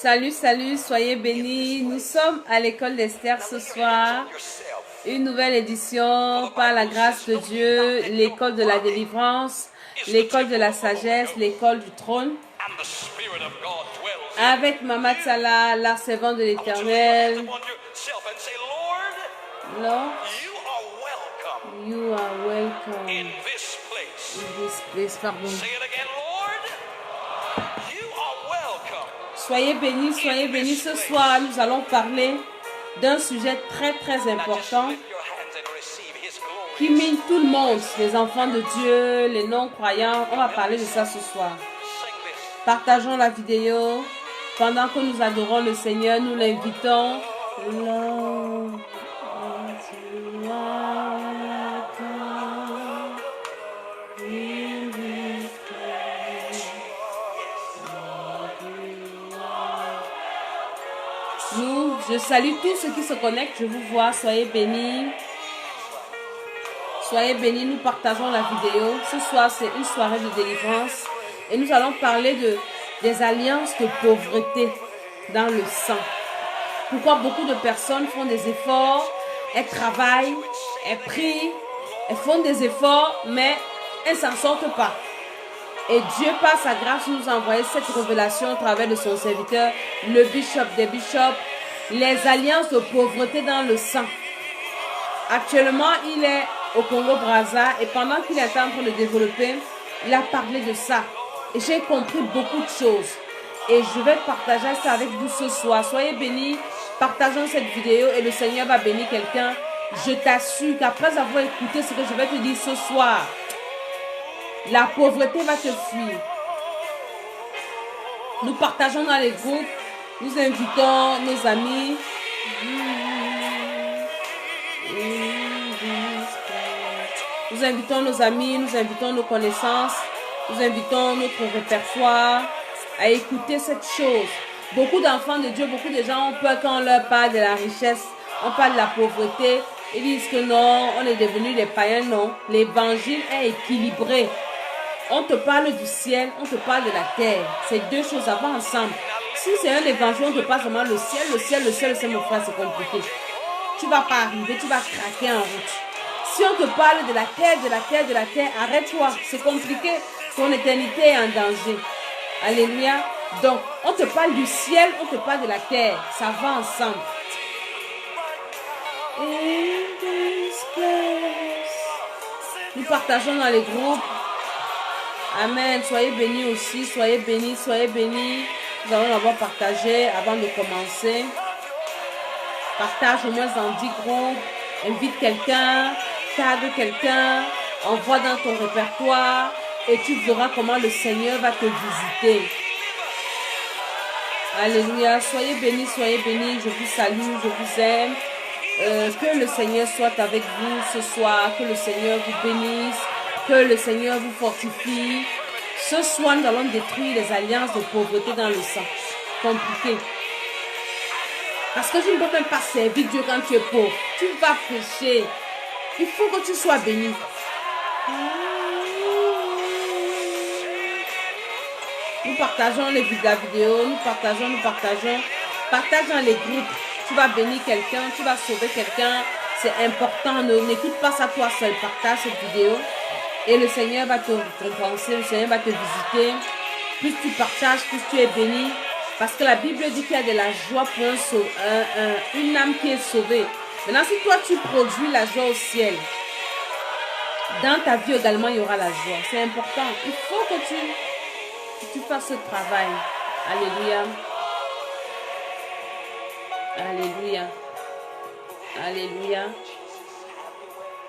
Salut, salut, soyez bénis. Nous sommes à l'école d'Esther ce soir. Une nouvelle édition par la grâce de Dieu, l'école de la délivrance, l'école de la sagesse, l'école du trône. Avec Mama Tsala, la servante de l'Éternel. Lord, you are welcome in this place. Pardon. Soyez bénis ce soir. Nous allons parler d'un sujet très important qui mine tout le monde, les enfants de Dieu, les non-croyants. On va parler de ça ce soir. Partageons la vidéo. Pendant que nous adorons le Seigneur, nous l'invitons. Je salue tous ceux qui se connectent, je vous vois, soyez bénis. Soyez bénis, nous partageons la vidéo. Ce soir, c'est une soirée de délivrance et nous allons parler des alliances de pauvreté dans le sang. Pourquoi beaucoup de personnes font des efforts, elles travaillent, elles prient, elles font des efforts, mais elles ne s'en sortent pas. Et Dieu, par sa grâce, nous a envoyé cette révélation au travers de son serviteur, le bishop des bishops, les alliances de pauvreté dans le sang. Actuellement, il est au Congo-Brazza et pendant qu'il était en train de développer, il a parlé de ça. Et j'ai compris beaucoup de choses. Et je vais partager ça avec vous ce soir. Soyez bénis, partageons cette vidéo et le Seigneur va bénir quelqu'un. Je t'assure qu'après avoir écouté ce que je vais te dire ce soir, la pauvreté va te fuir. Nous partageons dans les groupes. Nous invitons nos amis. Nous invitons nos amis, nous invitons nos connaissances, nous invitons notre répertoire à écouter cette chose. Beaucoup d'enfants de Dieu, beaucoup de gens ont peur quand on leur parle de la richesse, on parle de la pauvreté. Ils disent que non, on est devenus des païens. Non, l'évangile est équilibré. On te parle du ciel, on te parle de la terre. Ces deux choses vont ensemble. Si c'est un évangile, on te parle seulement le ciel, c'est mon frère, c'est compliqué. Tu ne vas pas arriver, tu vas craquer en route. Si on te parle de la terre, arrête-toi. C'est compliqué. Ton éternité est en danger. Alléluia. Donc, on te parle du ciel, on te parle de la terre. Ça va ensemble. Nous partageons dans les groupes. Amen. Soyez bénis aussi. Soyez bénis, soyez bénis. Nous allons l'avoir partagé avant de commencer. Partage au moins dans 10 groupes. Invite quelqu'un. Tag quelqu'un. Envoie dans ton répertoire. Et tu verras comment le Seigneur va te visiter. Alléluia. Soyez bénis, soyez bénis. Je vous salue, je vous aime. Que le Seigneur soit avec vous ce soir. Que le Seigneur vous bénisse. Que le Seigneur vous fortifie. Ce soir, nous allons détruire les alliances de pauvreté dans le sang. Compliqué. Parce que tu ne peux même pas servir Dieu quand tu es pauvre. Tu vas pécher. Il faut que tu sois béni. Nous partageons la vidéo. Nous partageons. Partage dans les groupes. Tu vas bénir quelqu'un. Tu vas sauver quelqu'un. C'est important. N'écoute pas ça toi seul. Partage cette vidéo. Et le Seigneur va te récompenser, le Seigneur va te visiter. Plus tu partages, plus tu es béni. Parce que la Bible dit qu'il y a de la joie pour une âme qui est sauvée. Maintenant, si toi tu produis la joie au ciel, dans ta vie également, il y aura la joie. C'est important. Il faut que tu fasses ce travail. Alléluia. Alléluia. Alléluia.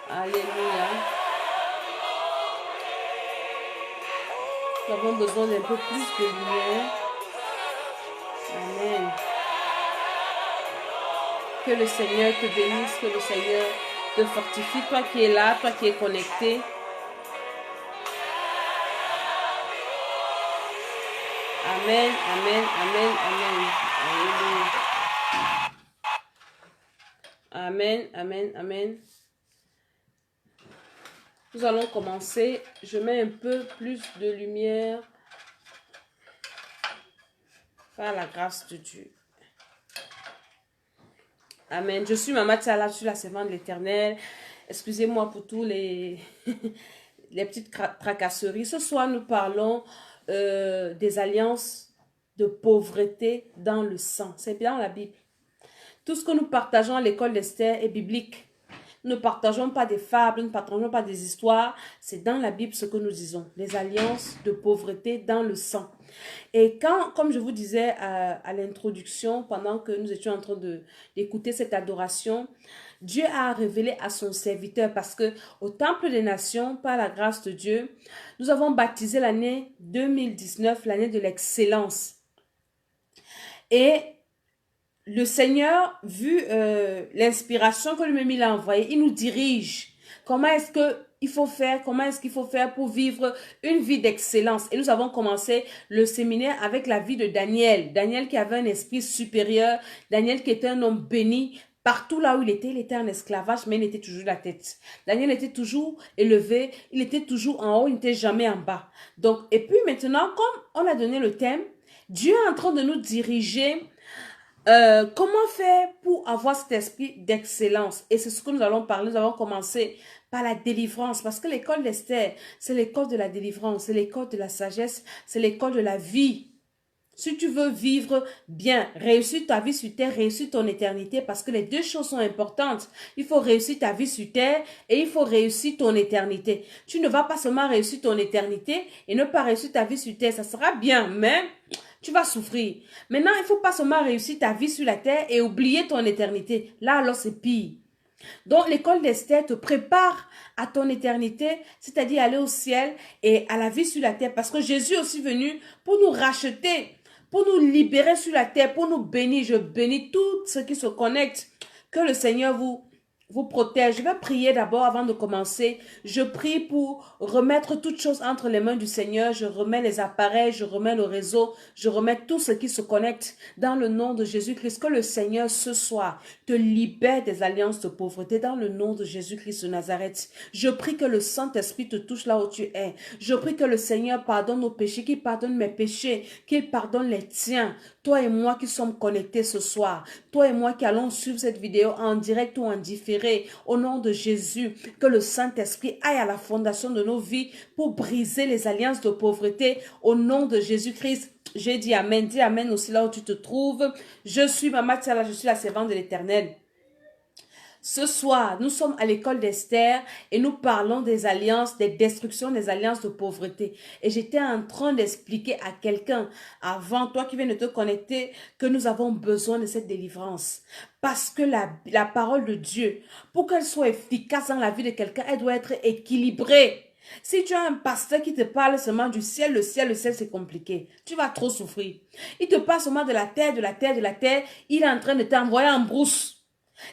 Alléluia. Nous avons besoin d'un peu plus de lumière. Amen. Que le Seigneur te bénisse, que le Seigneur te fortifie. Toi qui es là, toi qui es connecté. Amen, amen, amen, amen. Amen, amen, amen. Nous allons commencer. Je mets un peu plus de lumière. Par la grâce de Dieu. Amen. Je suis Maman Tchala, je suis la servante de l'Éternel. Excusez-moi pour tous les, les petites tracasseries. Ce soir, nous parlons des alliances de pauvreté dans le sang. C'est bien dans la Bible. Tout ce que nous partageons à l'école d'Esther est biblique. Nous ne partageons pas des fables, nous ne partageons pas des histoires. C'est dans la Bible ce que nous disons. Les alliances de pauvreté dans le sang. Et quand, comme je vous disais à l'introduction, pendant que nous étions en train d'écouter cette adoration, Dieu a révélé à son serviteur parce que au Temple des Nations, par la grâce de Dieu, nous avons baptisé l'année 2019, l'année de l'excellence. Et le Seigneur, vu l'inspiration que lui-même a envoyée, il nous dirige. Comment est-ce qu'il faut faire? Comment est-ce qu'il faut faire pour vivre une vie d'excellence? Et nous avons commencé le séminaire avec la vie de Daniel. Daniel qui avait un esprit supérieur. Daniel qui était un homme béni. Partout là où il était en esclavage, mais il était toujours la tête. Daniel était toujours élevé, il était toujours en haut, il n'était jamais en bas. Donc, et puis maintenant, comme on a donné le thème, Dieu est en train de nous diriger. Comment faire pour avoir cet esprit d'excellence? Et c'est ce que nous allons parler. Nous allons commencer par la délivrance. Parce que l'école d'Esther, c'est l'école de la délivrance, c'est l'école de la sagesse, c'est l'école de la vie. Si tu veux vivre bien, réussir ta vie sur terre, réussir ton éternité, parce que les deux choses sont importantes. Il faut réussir ta vie sur terre et il faut réussir ton éternité. Tu ne vas pas seulement réussir ton éternité et ne pas réussir ta vie sur terre. Ça sera bien, mais tu vas souffrir. Maintenant, il ne faut pas seulement réussir ta vie sur la terre et oublier ton éternité. Là, alors, c'est pire. Donc, l'école d'Esther te prépare à ton éternité, c'est-à-dire aller au ciel et à la vie sur la terre. Parce que Jésus est aussi venu pour nous racheter, pour nous libérer sur la terre, pour nous bénir. Je bénis tous ceux qui se connectent. Que le Seigneur vous protège. Je vais prier d'abord avant de commencer. Je prie pour remettre toutes choses entre les mains du Seigneur. Je remets les appareils, je remets le réseau, je remets tout ce qui se connecte dans le nom de Jésus-Christ. Que le Seigneur ce soir te libère des alliances de pauvreté dans le nom de Jésus-Christ de Nazareth. Je prie que le Saint-Esprit te touche là où tu es. Je prie que le Seigneur pardonne nos péchés, qu'il pardonne mes péchés, qu'il pardonne les tiens. Toi et moi qui sommes connectés ce soir, toi et moi qui allons suivre cette vidéo en direct ou en différé, au nom de Jésus, que le Saint-Esprit aille à la fondation de nos vies pour briser les alliances de pauvreté, au nom de Jésus-Christ. J'ai dit Amen, dis Amen aussi là où tu te trouves. Je suis Maman Tchala, je suis la servante de l'Éternel. Ce soir, nous sommes à l'école d'Esther et nous parlons des alliances, des destructions des alliances de pauvreté. Et j'étais en train d'expliquer à quelqu'un avant, toi qui viens de te connecter, que nous avons besoin de cette délivrance. Parce que la parole de Dieu, pour qu'elle soit efficace dans la vie de quelqu'un, elle doit être équilibrée. Si tu as un pasteur qui te parle seulement du ciel, le ciel, c'est compliqué. Tu vas trop souffrir. Il te parle seulement de la terre, de la terre, de la terre. Il est en train de t'envoyer en brousse.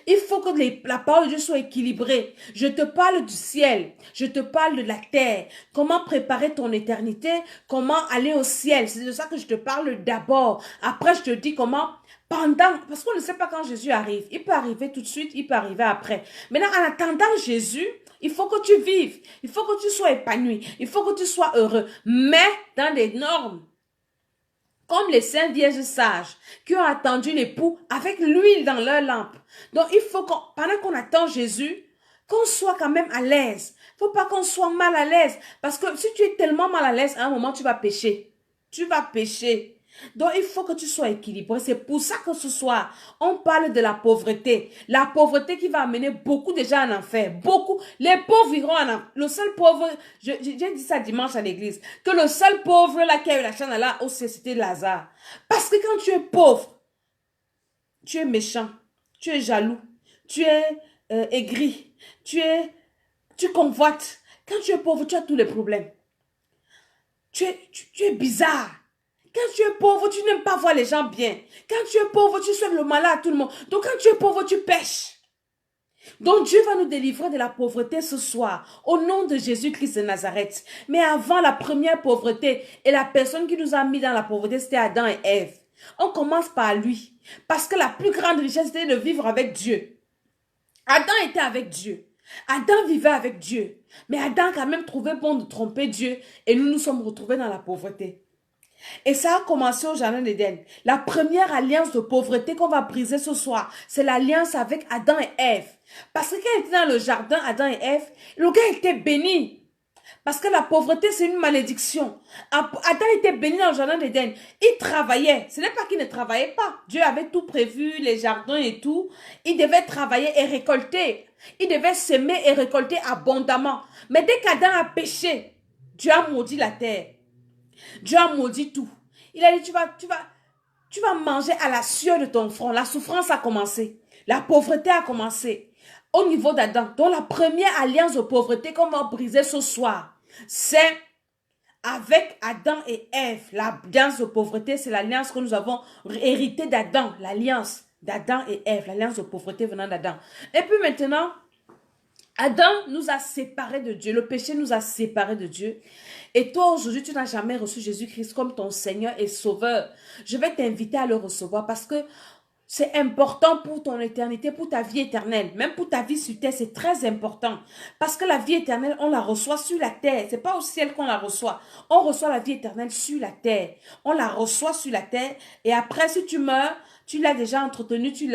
Il faut que la parole de Dieu soit équilibrée. Je te parle du ciel, je te parle de la terre. Comment préparer ton éternité, comment aller au ciel. C'est de ça que je te parle d'abord. Après, je te dis comment, parce qu'on ne sait pas quand Jésus arrive. Il peut arriver tout de suite, il peut arriver après. Maintenant, en attendant Jésus, il faut que tu vives. Il faut que tu sois épanoui. Il faut que tu sois heureux. Mais dans des normes. Comme les saints vierges sages qui ont attendu l'époux avec l'huile dans leur lampe. Donc, il faut qu'on, pendant qu'on attend Jésus, qu'on soit quand même à l'aise. Il ne faut pas qu'on soit mal à l'aise. Parce que si tu es tellement mal à l'aise, à un moment, tu vas pécher. Tu vas pécher. Donc, il faut que tu sois équilibré. C'est pour ça que ce soir, on parle de la pauvreté. La pauvreté qui va amener beaucoup de gens en enfer. Beaucoup. Les pauvres iront en enfer. Le seul pauvre, j'ai dit ça dimanche à l'église, que le seul pauvre là qui a eu la chance là, c'était Lazare. Parce que quand tu es pauvre, tu es méchant, tu es jaloux, tu es aigri, tu convoites. Quand tu es pauvre, tu as tous les problèmes. Tu es bizarre. Quand tu es pauvre, tu n'aimes pas voir les gens bien. Quand tu es pauvre, tu souhaites le mal à tout le monde. Donc quand tu es pauvre, tu pêches. Donc Dieu va nous délivrer de la pauvreté ce soir, au nom de Jésus-Christ de Nazareth. Mais avant la première pauvreté, et la personne qui nous a mis dans la pauvreté, c'était Adam et Ève. On commence par lui, parce que la plus grande richesse, c'était de vivre avec Dieu. Adam était avec Dieu. Adam vivait avec Dieu. Mais Adam a quand même trouvé bon de tromper Dieu, et nous nous sommes retrouvés dans la pauvreté. Et ça a commencé au jardin d'Éden. La première alliance de pauvreté qu'on va briser ce soir, c'est l'alliance avec Adam et Ève. Parce que quand il était dans le jardin, Adam et Ève, le gars était béni. Parce que la pauvreté, c'est une malédiction. Adam était béni dans le jardin d'Éden. Il travaillait. Ce n'est pas qu'il ne travaillait pas. Dieu avait tout prévu, les jardins et tout. Il devait travailler et récolter. Il devait s'aimer et récolter abondamment. Mais dès qu'Adam a péché, Dieu a maudit la terre. Dieu a maudit tout. Il a dit, tu vas manger à la sueur de ton front. La souffrance a commencé. La pauvreté a commencé. Au niveau d'Adam. Donc la première alliance de pauvreté qu'on va briser ce soir, c'est avec Adam et Ève. L'alliance de pauvreté, c'est l'alliance que nous avons héritée d'Adam. L'alliance d'Adam et Ève. L'alliance de pauvreté venant d'Adam. Et puis maintenant, Adam nous a séparés de Dieu. Le péché nous a séparés de Dieu. Et toi, aujourd'hui, tu n'as jamais reçu Jésus-Christ comme ton Seigneur et Sauveur. Je vais t'inviter à le recevoir parce que c'est important pour ton éternité, pour ta vie éternelle. Même pour ta vie sur terre, c'est très important. Parce que la vie éternelle, on la reçoit sur la terre. C'est pas au ciel qu'on la reçoit. On reçoit la vie éternelle sur la terre. On la reçoit sur la terre. Et après, si tu meurs, tu l'as déjà entretenu, tu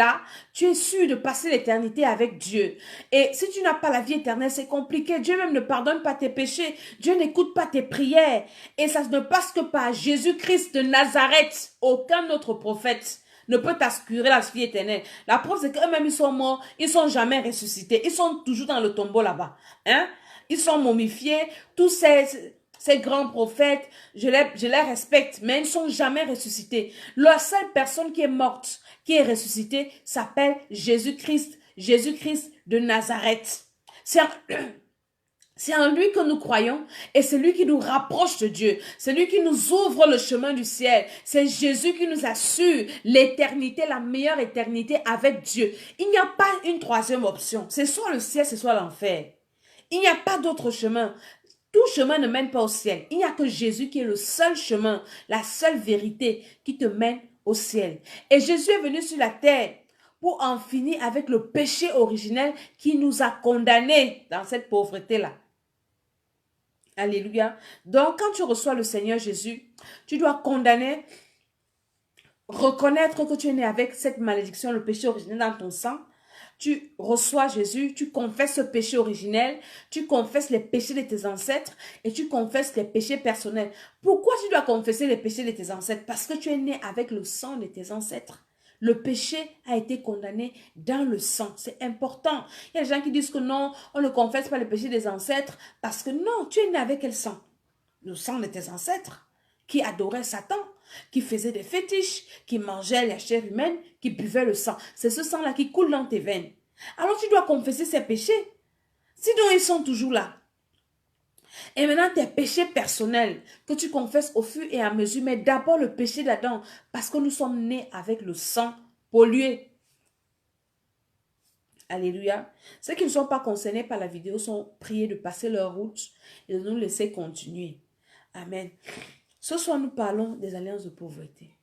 es sûr de passer l'éternité avec Dieu. Et si tu n'as pas la vie éternelle, c'est compliqué. Dieu même ne pardonne pas tes péchés. Dieu n'écoute pas tes prières. Et ça ne passe que par Jésus-Christ de Nazareth. Aucun autre prophète ne peut t'assurer la vie éternelle. La preuve, c'est qu'eux-mêmes, ils sont morts, ils sont jamais ressuscités. Ils sont toujours dans le tombeau là-bas. Hein? Ils sont momifiés. Tous ces grands prophètes, je les respecte, mais ils ne sont jamais ressuscités. La seule personne qui est morte, qui est ressuscitée, s'appelle Jésus-Christ. Jésus-Christ de Nazareth. C'est en lui que nous croyons et c'est lui qui nous rapproche de Dieu. C'est lui qui nous ouvre le chemin du ciel. C'est Jésus qui nous assure l'éternité, la meilleure éternité avec Dieu. Il n'y a pas une troisième option. C'est soit le ciel, c'est soit l'enfer. Il n'y a pas d'autre chemin. Tout chemin ne mène pas au ciel. Il n'y a que Jésus qui est le seul chemin, la seule vérité qui te mène au ciel. Et Jésus est venu sur la terre pour en finir avec le péché originel qui nous a condamnés dans cette pauvreté-là. Alléluia. Donc, quand tu reçois le Seigneur Jésus, tu dois condamner, reconnaître que tu es né avec cette malédiction, le péché originel dans ton sang. Tu reçois Jésus, tu confesses ce péché originel, tu confesses les péchés de tes ancêtres et tu confesses les péchés personnels. Pourquoi tu dois confesser les péchés de tes ancêtres? Parce que tu es né avec le sang de tes ancêtres. Le péché a été condamné dans le sang. C'est important. Il y a des gens qui disent que non, on ne confesse pas les péchés des ancêtres parce que non, tu es né avec quel sang? Le sang de tes ancêtres qui adoraient Satan, qui faisaient des fétiches, qui mangeaient la chair humaine, qui buvaient le sang. C'est ce sang-là qui coule dans tes veines. Alors tu dois confesser ces péchés. Sinon, ils sont toujours là. Et maintenant, tes péchés personnels que tu confesses au fur et à mesure, mais d'abord le péché d'Adam, parce que nous sommes nés avec le sang pollué. Alléluia. Ceux qui ne sont pas concernés par la vidéo sont priés de passer leur route et de nous laisser continuer. Amen. Ce soir, nous parlons des alliances de pauvreté.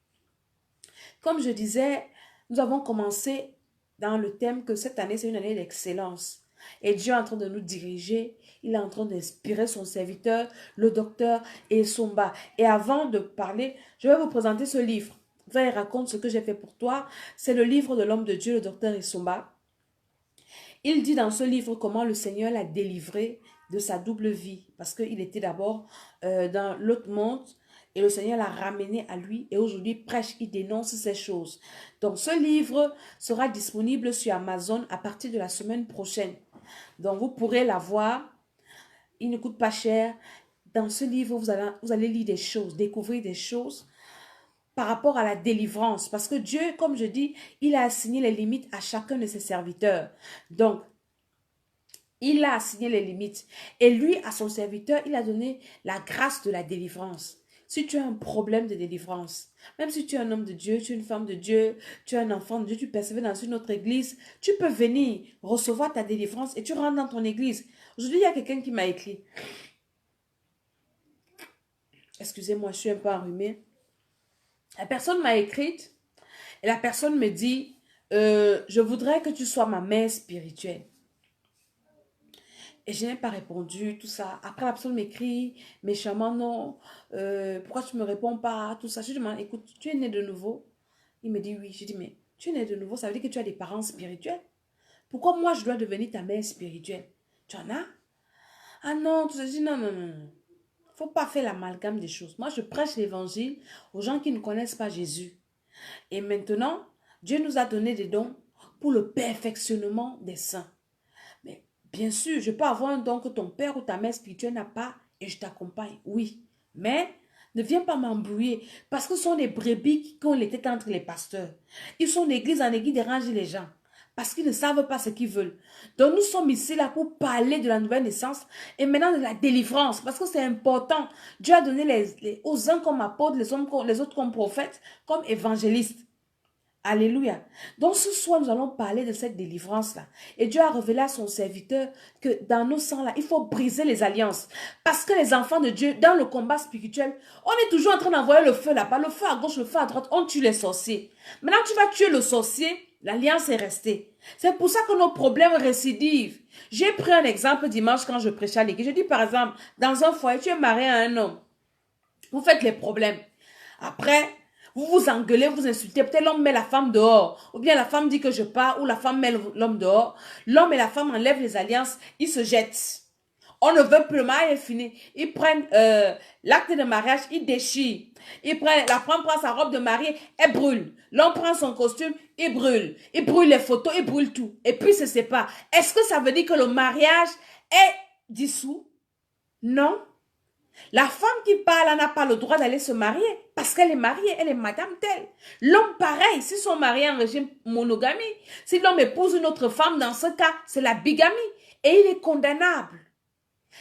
Comme je disais, nous avons commencé dans le thème que cette année, c'est une année d'excellence. Et Dieu est en train de nous diriger. Il est en train d'inspirer son serviteur, le docteur Esomba. Et avant de parler, je vais vous présenter ce livre. Il raconte ce que j'ai fait pour toi. C'est le livre de l'homme de Dieu, le docteur Esomba. Il dit dans ce livre comment le Seigneur l'a délivré de sa double vie. Parce qu'il était d'abord dans l'autre monde. Et le Seigneur l'a ramené à lui. Et aujourd'hui, il prêche, il dénonce ces choses. Donc, ce livre sera disponible sur Amazon à partir de la semaine prochaine. Donc, vous pourrez l'avoir. Il ne coûte pas cher. Dans ce livre, vous allez lire des choses, découvrir des choses par rapport à la délivrance. Parce que Dieu, comme je dis, il a assigné les limites à chacun de ses serviteurs. Donc, il a assigné les limites. Et lui, à son serviteur, il a donné la grâce de la délivrance. Si tu as un problème de délivrance, même si tu es un homme de Dieu, tu es une femme de Dieu, tu es un enfant de Dieu, tu persévères dans une autre église, tu peux venir recevoir ta délivrance et tu rentres dans ton église. Aujourd'hui, il y a quelqu'un qui m'a écrit. Excusez-moi, je suis un peu enrhumée. La personne m'a écrite et la personne me dit, je voudrais que tu sois ma mère spirituelle. Et je n'ai pas répondu, tout ça. Après, la personne m'écrit, méchamment, non. Pourquoi tu ne me réponds pas, tout ça. Je lui demande, écoute, tu es né de nouveau? Il me dit oui. Je dis, mais tu es né de nouveau, ça veut dire que tu as des parents spirituels. Pourquoi moi, je dois devenir ta mère spirituelle? Tu en as? Ah non, tu te dis, non, non, non, non. Faut pas faire l'amalgame des choses. Moi, je prêche l'évangile aux gens qui ne connaissent pas Jésus. Et maintenant, Dieu nous a donné des dons pour le perfectionnement des saints. Mais bien sûr, je peux avoir un don que ton père ou ta mère spirituelle n'a pas et je t'accompagne, oui. Mais ne viens pas m'embrouiller parce que ce sont des brebis qui ont les têtes entre les pasteurs. Ils sont d'église en église, dérangent les gens parce qu'ils ne savent pas ce qu'ils veulent. Donc nous sommes ici là pour parler de la nouvelle naissance et maintenant de la délivrance parce que c'est important. Dieu a donné aux uns comme apôtres, les autres comme prophètes, comme évangélistes. Alléluia. Donc ce soir, nous allons parler de cette délivrance-là. Et Dieu a révélé à son serviteur que dans nos sangs-là, il faut briser les alliances. Parce que les enfants de Dieu, dans le combat spirituel, on est toujours en train d'envoyer le feu là-bas, le feu à gauche, le feu à droite, on tue les sorciers. Maintenant, tu vas tuer le sorcier, l'alliance est restée. C'est pour ça que nos problèmes récidivent. J'ai pris un exemple dimanche quand je prêchais à l'église. Je dis par exemple, dans un foyer, tu es marié à un homme. Vous faites les problèmes. Après, vous vous engueulez, vous insultez. Peut-être l'homme met la femme dehors. Ou bien la femme dit que je pars. Ou la femme met l'homme dehors. L'homme et la femme enlèvent les alliances. Ils se jettent. On ne veut plus, le mariage est fini. Ils prennent l'acte de mariage, ils déchirent. La femme prend sa robe de mariée, elle brûle. L'homme prend son costume, il brûle. Il brûle les photos, il brûle tout. Et puis, se sépare. Est-ce que ça veut dire que le mariage est dissous? Non. La femme qui parle n'a pas le droit d'aller se marier parce qu'elle est mariée, elle est madame telle. L'homme pareil, s'ils sont mariés en régime monogamie, si l'homme épouse une autre femme, dans ce cas, c'est la bigamie et il est condamnable.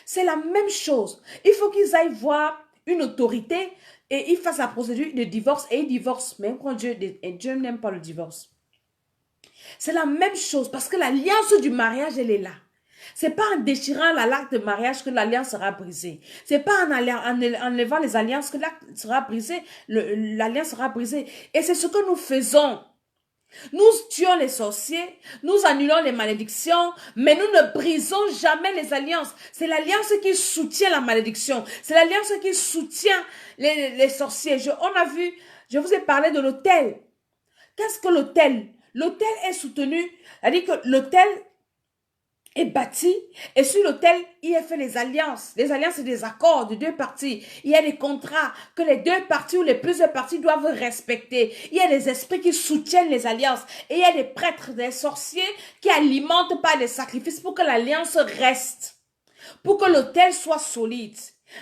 C'est la même chose. Il faut qu'ils aillent voir une autorité et ils fassent la procédure de divorce et ils divorcent, même quand Dieu n'aime pas le divorce. C'est la même chose parce que l'alliance du mariage, elle est là. C'est pas en déchirant l'acte de mariage que l'alliance sera brisée. C'est pas en enlevant les alliances que l'acte sera brisé, l'alliance sera brisée. Et c'est ce que nous faisons. Nous tuons les sorciers, nous annulons les malédictions, mais nous ne brisons jamais les alliances. C'est l'alliance qui soutient la malédiction. C'est l'alliance qui soutient les sorciers. On a vu, je vous ai parlé de l'autel. Qu'est-ce que l'autel? L'autel est soutenu, c'est-à-dire que l'autel est bâti et sur l'autel, il est fait les alliances. Les alliances, c'est des accords de deux parties. Il y a des contrats que les deux parties ou les plusieurs parties doivent respecter. Il y a des esprits qui soutiennent les alliances. Et il y a des prêtres, des sorciers qui alimentent par des sacrifices pour que l'alliance reste. Pour que l'autel soit solide.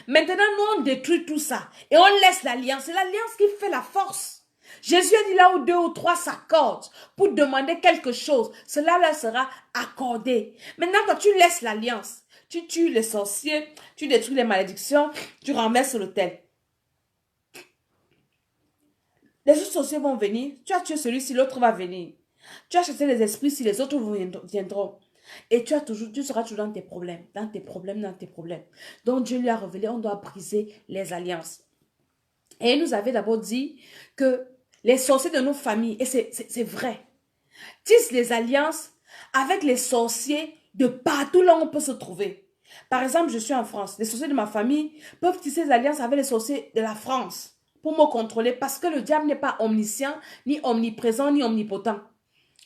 Maintenant, nous, on détruit tout ça. Et on laisse l'alliance. C'est l'alliance qui fait la force. Jésus a dit là où 2 ou 3 s'accordent pour demander quelque chose, cela leur sera accordé. Maintenant, quand tu laisses l'alliance, tu tues les sorciers, tu détruis les malédictions, tu renverses l'autel. Les autres sorciers vont venir, tu as tué celui-ci, l'autre va venir. Tu as chassé les esprits si les autres viendront. Et tu seras toujours dans tes problèmes, dans tes problèmes, dans tes problèmes. Donc Dieu lui a révélé, on doit briser les alliances. Et il nous avait d'abord dit que les sorciers de nos familles, et c'est vrai, tissent les alliances avec les sorciers de partout là où on peut se trouver. Par exemple, je suis en France. Les sorciers de ma famille peuvent tisser des alliances avec les sorciers de la France pour me contrôler parce que le diable n'est pas omniscient, ni omniprésent, ni omnipotent.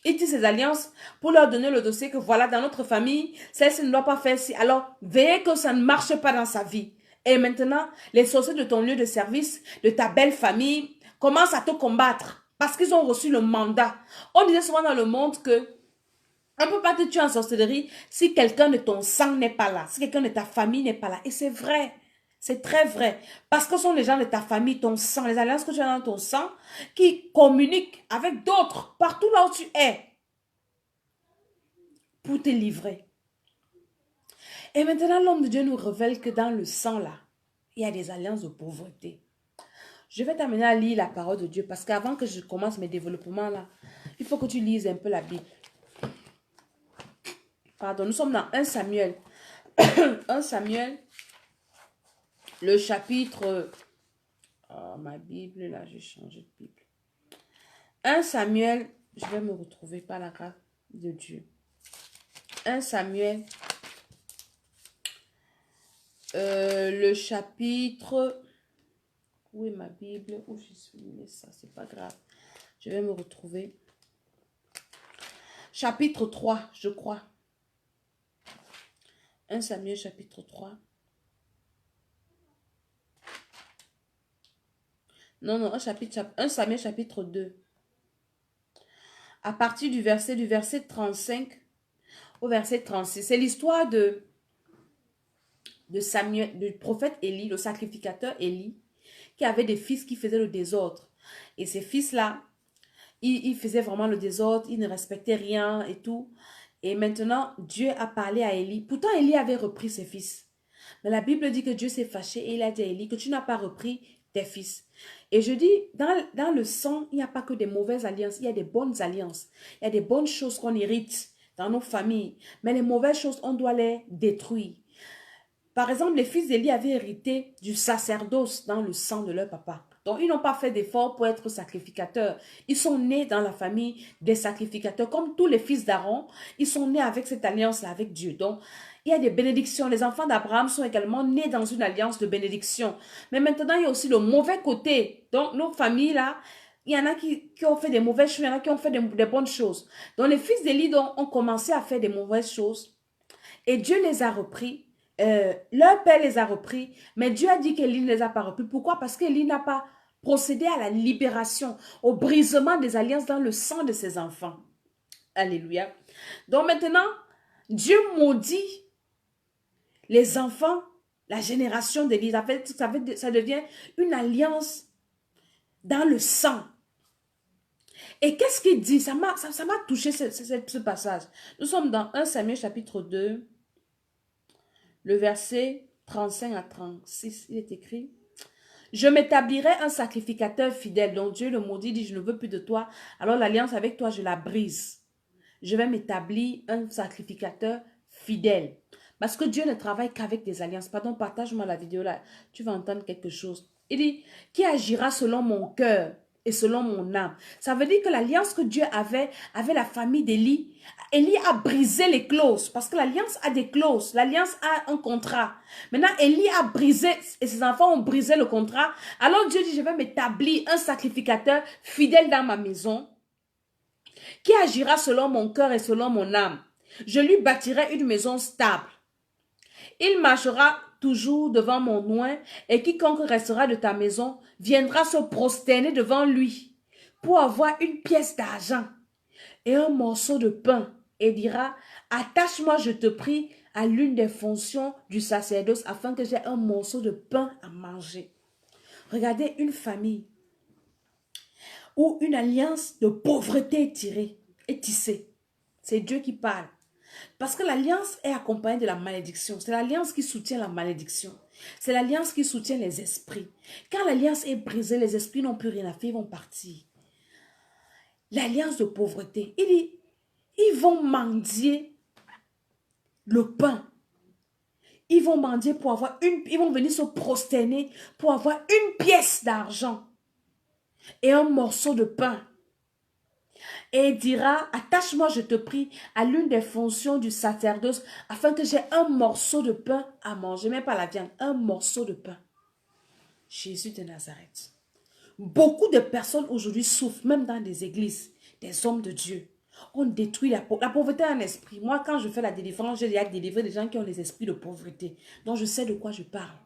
Ils tissent ces alliances pour leur donner le dossier que voilà, dans notre famille, celle-ci ne doit pas faire ci. Alors, veillez que ça ne marche pas dans sa vie. Et maintenant, les sorciers de ton lieu de service, de ta belle famille, commencent à te combattre parce qu'ils ont reçu le mandat. On disait souvent dans le monde que on ne peut pas te tuer en sorcellerie si quelqu'un de ton sang n'est pas là, si quelqu'un de ta famille n'est pas là. Et c'est vrai, c'est très vrai. Parce que ce sont les gens de ta famille, ton sang, les alliances que tu as dans ton sang, qui communiquent avec d'autres partout là où tu es pour te livrer. Et maintenant, l'homme de Dieu nous révèle que dans le sang là, il y a des alliances de pauvreté. Je vais t'amener à lire la parole de Dieu parce qu'avant que je commence mes développements là, il faut que tu lises un peu la Bible. Pardon, nous sommes dans 1 Samuel. 1 Samuel, le chapitre... Oh, ma Bible, là, j'ai changé de Bible. 1 Samuel, je vais me retrouver par la grâce de Dieu. 1 Samuel, Le chapitre... Où est ma Bible? Où j'ai souligné ça? C'est pas grave. Je vais me retrouver. Chapitre 3, je crois. 1 Samuel chapitre 3. Non, non, 1 Samuel chapitre 2. À partir du verset 35 au verset 36. C'est l'histoire de Samuel, du prophète Élie, le sacrificateur Élie, qui avait des fils qui faisaient le désordre. Et ces fils-là, ils faisaient vraiment le désordre, ils ne respectaient rien et tout. Et maintenant, Dieu a parlé à Élie. Pourtant, Élie avait repris ses fils. Mais la Bible dit que Dieu s'est fâché et il a dit à Élie que tu n'as pas repris tes fils. Et je dis, dans le sang, il n'y a pas que des mauvaises alliances, il y a des bonnes alliances. Il y a des bonnes choses qu'on hérite dans nos familles. Mais les mauvaises choses, on doit les détruire. Par exemple, les fils d'Élie avaient hérité du sacerdoce dans le sang de leur papa. Donc, ils n'ont pas fait d'efforts pour être sacrificateurs. Ils sont nés dans la famille des sacrificateurs. Comme tous les fils d'Aaron, ils sont nés avec cette alliance-là avec Dieu. Donc, il y a des bénédictions. Les enfants d'Abraham sont également nés dans une alliance de bénédiction. Mais maintenant, il y a aussi le mauvais côté. Donc, nos familles-là, il y en a qui ont fait des mauvaises choses, il y en a qui ont fait des bonnes choses. Donc, les fils d'Élie ont commencé à faire des mauvaises choses. Et Dieu les a repris. Leur père les a repris, mais Dieu a dit qu'Élie ne les a pas repris. Pourquoi? Parce qu'Élie n'a pas procédé à la libération, au brisement des alliances dans le sang de ses enfants. Alléluia. Donc maintenant, Dieu maudit les enfants, la génération d'Élie. Ça devient une alliance dans le sang. Et qu'est-ce qu'il dit? Ça m'a touché ce passage. Nous sommes dans 1 Samuel chapitre 2. Le verset 35 à 36, il est écrit: je m'établirai un sacrificateur fidèle. Donc Dieu le maudit, dit: je ne veux plus de toi. Alors l'alliance avec toi, je la brise. Je vais m'établir un sacrificateur fidèle. Parce que Dieu ne travaille qu'avec des alliances. Pardon, partage-moi la vidéo là. Tu vas entendre quelque chose. Il dit: qui agira selon mon cœur et selon mon âme. Ça veut dire que l'alliance que Dieu avait avec la famille d'Élie, Élie a brisé les clauses. Parce que l'alliance a des clauses. L'alliance a un contrat. Maintenant, Élie a brisé, et ses enfants ont brisé le contrat. Alors Dieu dit: je vais m'établir un sacrificateur fidèle dans ma maison, qui agira selon mon cœur et selon mon âme. Je lui bâtirai une maison stable. Il marchera toujours devant mon oint, et quiconque restera de ta maison viendra se prosterner devant lui pour avoir une pièce d'argent et un morceau de pain, et dira: attache-moi, je te prie, à l'une des fonctions du sacerdoce, afin que j'ai un morceau de pain à manger. Regardez une famille où une alliance de pauvreté est tissée. C'est Dieu qui parle. Parce que l'alliance est accompagnée de la malédiction. C'est l'alliance qui soutient la malédiction. C'est l'alliance qui soutient les esprits. Quand l'alliance est brisée, les esprits n'ont plus rien à faire, ils vont partir. L'alliance de pauvreté, il dit: ils vont mendier le pain. Ils vont mendier pour avoir ils vont venir se prosterner pour avoir une pièce d'argent et un morceau de pain. Et il dira: attache-moi, je te prie, à l'une des fonctions du sacerdoce, afin que j'ai un morceau de pain à manger. Même pas la viande, un morceau de pain. Jésus de Nazareth. Beaucoup de personnes aujourd'hui souffrent, même dans des églises, des hommes de Dieu. On détruit la pauvreté. La pauvreté est un esprit. Moi, quand je fais la délivrance, j'ai déjà délivré des gens qui ont des esprits de pauvreté. Donc, je sais de quoi je parle.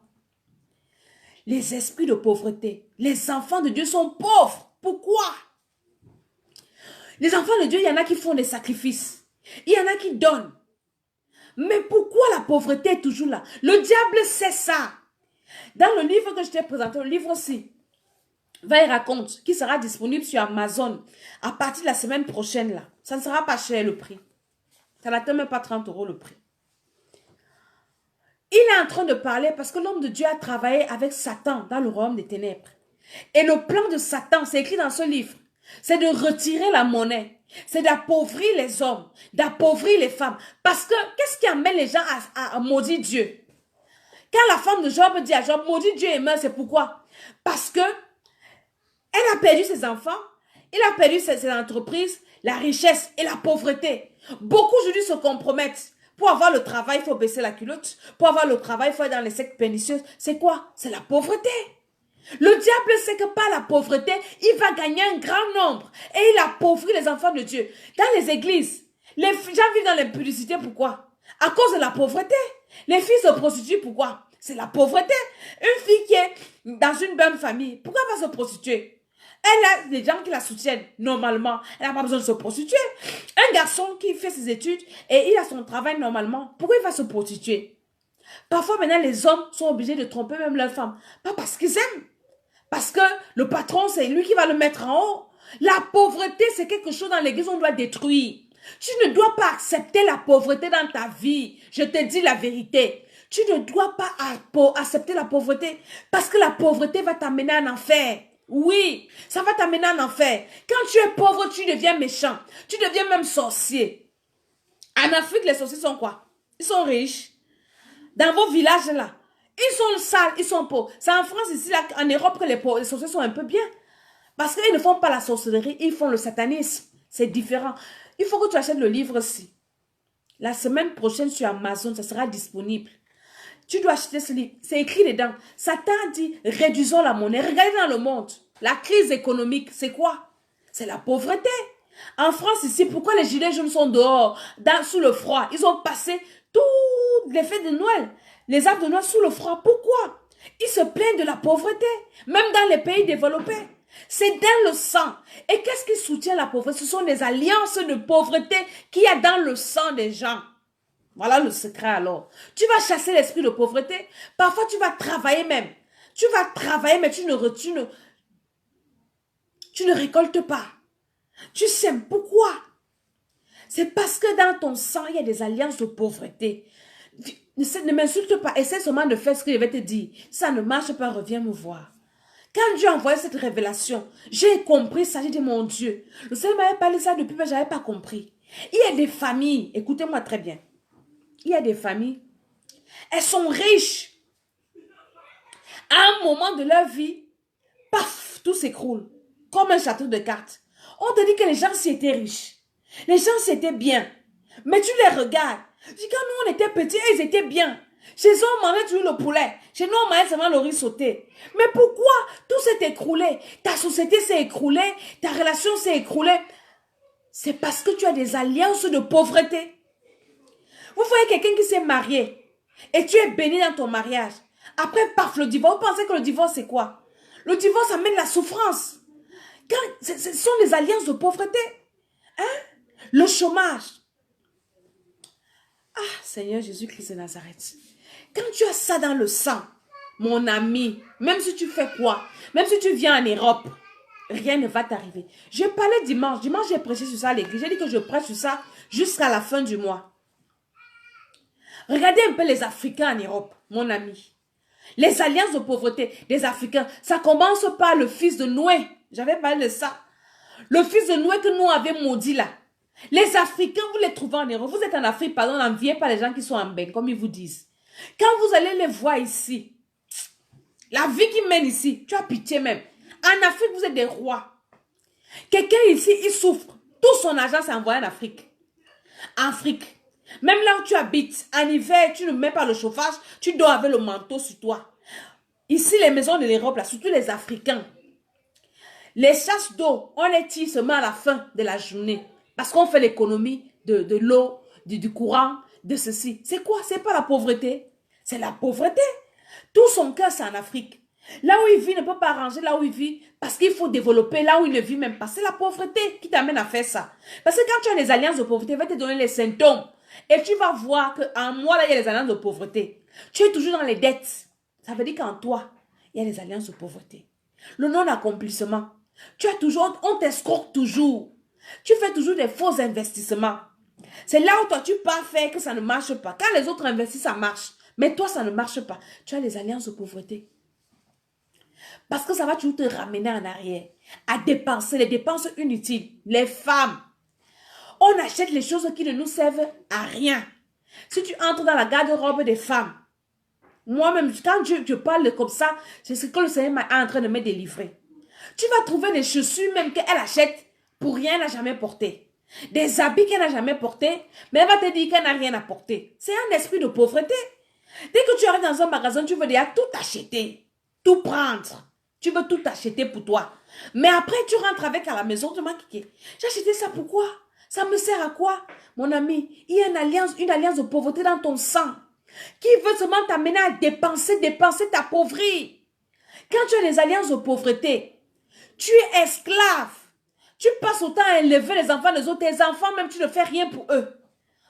Les esprits de pauvreté. Les enfants de Dieu sont pauvres. Pourquoi? Les enfants de Dieu, il y en a qui font des sacrifices. Il y en a qui donnent. Mais pourquoi la pauvreté est toujours là? Le diable sait ça. Dans le livre que je t'ai présenté, le livre aussi, va y raconte, qui sera disponible sur Amazon à partir de la semaine prochaine là. Ça ne sera pas cher le prix. Ça n'atteint même pas 30 € le prix. Il est en train de parler parce que l'homme de Dieu a travaillé avec Satan dans le royaume des ténèbres. Et le plan de Satan, c'est écrit dans ce livre, c'est de retirer la monnaie. C'est d'appauvrir les hommes, d'appauvrir les femmes. Parce que, qu'est-ce qui amène les gens à maudire Dieu? Quand la femme de Job dit à Job: maudit Dieu et meurt, c'est pourquoi? Parce que elle a perdu ses enfants, il a perdu ses entreprises, la richesse et la pauvreté. Beaucoup aujourd'hui se compromettent Pour avoir le travail, il faut baisser la culotte. Pour avoir le travail, il faut être dans les sectes pernicieuses. C'est quoi? C'est la pauvreté. Le diable sait que par la pauvreté, il va gagner un grand nombre. Et il appauvrit les enfants de Dieu. Dans les églises, les gens vivent dans l'impudicité. Pourquoi? À cause de la pauvreté. Les filles se prostituent. Pourquoi? C'est la pauvreté. Une fille qui est dans une bonne famille, pourquoi elle va se prostituer? Elle a des gens qui la soutiennent normalement. Elle n'a pas besoin de se prostituer. Un garçon qui fait ses études et il a son travail normalement, pourquoi il va se prostituer? Parfois maintenant les hommes sont obligés de tromper même leurs femmes. Pas parce qu'ils aiment. Parce que le patron, c'est lui qui va le mettre en haut. La pauvreté, c'est quelque chose dans l'église, on doit détruire. Tu ne dois pas accepter la pauvreté dans ta vie. Je te dis la vérité. Tu ne dois pas accepter la pauvreté parce que la pauvreté va t'amener en enfer. Oui, ça va t'amener en enfer. Quand tu es pauvre, tu deviens méchant. Tu deviens même sorcier. En Afrique, les sorciers sont quoi? Ils sont riches. Dans vos villages là, ils sont sales, ils sont pauvres. C'est en France ici, là, en Europe, que les sorciers sont un peu bien. Parce qu'ils ne font pas la sorcellerie, ils font le satanisme. C'est différent. Il faut que tu achètes le livre-ci. La semaine prochaine sur Amazon, ça sera disponible. Tu dois acheter ce livre. C'est écrit dedans. Satan dit, réduisons la monnaie. Regardez dans le monde. La crise économique, c'est quoi? C'est la pauvreté. En France, ici, pourquoi les gilets jaunes sont dehors, sous le froid? Ils ont passé toutes les fêtes de Noël, les arbres de Noël sous le froid. Pourquoi? Ils se plaignent de la pauvreté. Même dans les pays développés. C'est dans le sang. Et qu'est-ce qui soutient la pauvreté? Ce sont les alliances de pauvreté qu'il y a dans le sang des gens. Voilà le secret alors. Tu vas chasser l'esprit de pauvreté. Parfois, tu vas travailler même. Tu vas travailler, mais tu ne récoltes pas. Tu sèmes. Pourquoi? C'est parce que dans ton sang, il y a des alliances de pauvreté. Ne m'insulte pas. Essaie seulement de faire ce que je vais te dire. Ça ne marche pas, reviens me voir. Quand Dieu a envoyé cette révélation, j'ai compris ça. J'ai dit, mon Dieu, le Seigneur m'avait parlé ça depuis, mais je n'avais pas compris. Il y a des familles, écoutez-moi très bien. Il y a des familles, elles sont riches. À un moment de leur vie, paf, tout s'écroule. Comme un château de cartes. On te dit que les gens s'y étaient riches. Les gens s'y étaient bien. Mais tu les regardes. Quand nous on était petits, ils étaient bien. Chez eux, on mangeait toujours le poulet. Chez nous, on mangeait seulement le riz sauté. Mais pourquoi tout s'est écroulé? Ta société s'est écroulée. Ta relation s'est écroulée. C'est parce que tu as des alliances de pauvreté. Vous voyez quelqu'un qui s'est marié et tu es béni dans ton mariage. Après, paf, le divorce. Vous pensez que le divorce, c'est quoi? Le divorce amène la souffrance. Ce sont les alliances de pauvreté. Hein? Le chômage. Ah, Seigneur Jésus-Christ de Nazareth. Quand tu as ça dans le sang, mon ami, même si tu fais quoi, même si tu viens en Europe, rien ne va t'arriver. Je parlais dimanche. Dimanche, j'ai prêché sur ça à l'église. J'ai dit que je prêche sur ça jusqu'à la fin du mois. Regardez un peu les Africains en Europe, mon ami. Les alliances de pauvreté des Africains, ça commence par le fils de Noé. J'avais parlé de ça. Le fils de Noé que nous avions maudit là. Les Africains, vous les trouvez en Europe. Vous êtes en Afrique, pardon, n'enviez pas les gens qui sont en bain, comme ils vous disent. Quand vous allez les voir ici, la vie qu'ils mènent ici, tu as pitié même. En Afrique, vous êtes des rois. Quelqu'un ici, il souffre. Tout son argent, c'est envoyé en Afrique. En Afrique. Même là où tu habites, en hiver, tu ne mets pas le chauffage, tu dors avec le manteau sur toi. Ici, les maisons de l'Europe, là, surtout les Africains, les chasses d'eau, on les tire seulement à la fin de la journée. Parce qu'on fait l'économie de l'eau, du courant, de ceci. C'est quoi? C'est pas la pauvreté. C'est la pauvreté. Tout son cœur, c'est en Afrique. Là où il vit, ne peut pas arranger là où il vit. Parce qu'il faut développer là où il ne vit même pas. C'est la pauvreté qui t'amène à faire ça. Parce que quand tu as les alliances de pauvreté, il va te donner les symptômes. Et tu vas voir qu'en moi, là, il y a les alliances de pauvreté. Tu es toujours dans les dettes. Ça veut dire qu'en toi, il y a les alliances de pauvreté. Le non-accomplissement. Tu as toujours, on t'escroque toujours. Tu fais toujours des faux investissements. C'est là où toi, tu pars faire que ça ne marche pas. Quand les autres investissent, ça marche. Mais toi, ça ne marche pas. Tu as les alliances de pauvreté. Parce que ça va toujours te ramener en arrière. À dépenser, les dépenses inutiles. Les femmes. On achète les choses qui ne nous servent à rien. Si tu entres dans la garde-robe des femmes, moi-même, quand je parle comme ça, c'est ce que le Seigneur est en train de me délivrer. Tu vas trouver des chaussures même qu'elle achète pour rien, elle n'a jamais porté. des habits qu'elle n'a jamais portés, mais elle va te dire qu'elle n'a rien à porter. C'est un esprit de pauvreté. Dès que tu arrives dans un magasin, tu veux déjà tout acheter, tout prendre. Tu veux tout acheter pour toi. Mais après, tu rentres avec à la maison, tu m'as dit, j'ai acheté ça pourquoi? Ça me sert à quoi? Mon ami, il y a une alliance de pauvreté dans ton sang qui veut seulement t'amener à dépenser, t'appauvrir. Quand tu as des alliances de pauvreté, tu es esclave. Tu passes autant à élever les enfants des autres. Tes enfants, même, tu ne fais rien pour eux.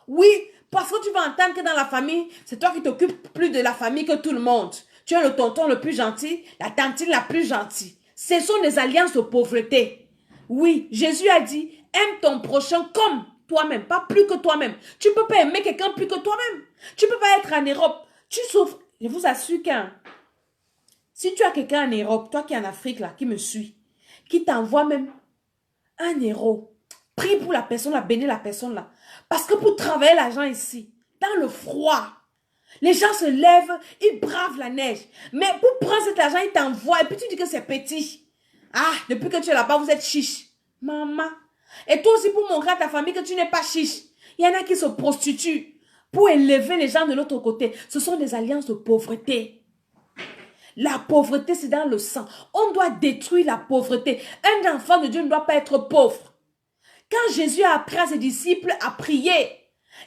Oui, parce que tu vas entendre que dans la famille, c'est toi qui t'occupes plus de la famille que tout le monde. Tu es le tonton le plus gentil, la tantine la plus gentille. Ce sont des alliances de pauvreté. Oui, Jésus a dit, aime ton prochain comme toi-même, pas plus que toi-même. Tu ne peux pas aimer quelqu'un plus que toi-même. Tu ne peux pas être en Europe. Tu souffres. Je vous assure qu'un... Si tu as quelqu'un en Europe, toi qui es en Afrique, là, qui me suit, qui t'envoie même 1 euro, prie pour la personne, là, bénis la personne là. Parce que pour travailler l'argent ici, dans le froid, les gens se lèvent, ils bravent la neige. Mais pour prendre cet argent, ils t'envoient. Et puis tu dis que c'est petit. Ah, depuis que tu es là-bas, vous êtes chiche. Maman. Et toi aussi, pour montrer à ta famille que tu n'es pas chiche. Il y en a qui se prostituent pour élever les gens de l'autre côté. Ce sont des alliances de pauvreté. La pauvreté, c'est dans le sang. On doit détruire la pauvreté. Un enfant de Dieu ne doit pas être pauvre. Quand Jésus a appris à ses disciples à prier,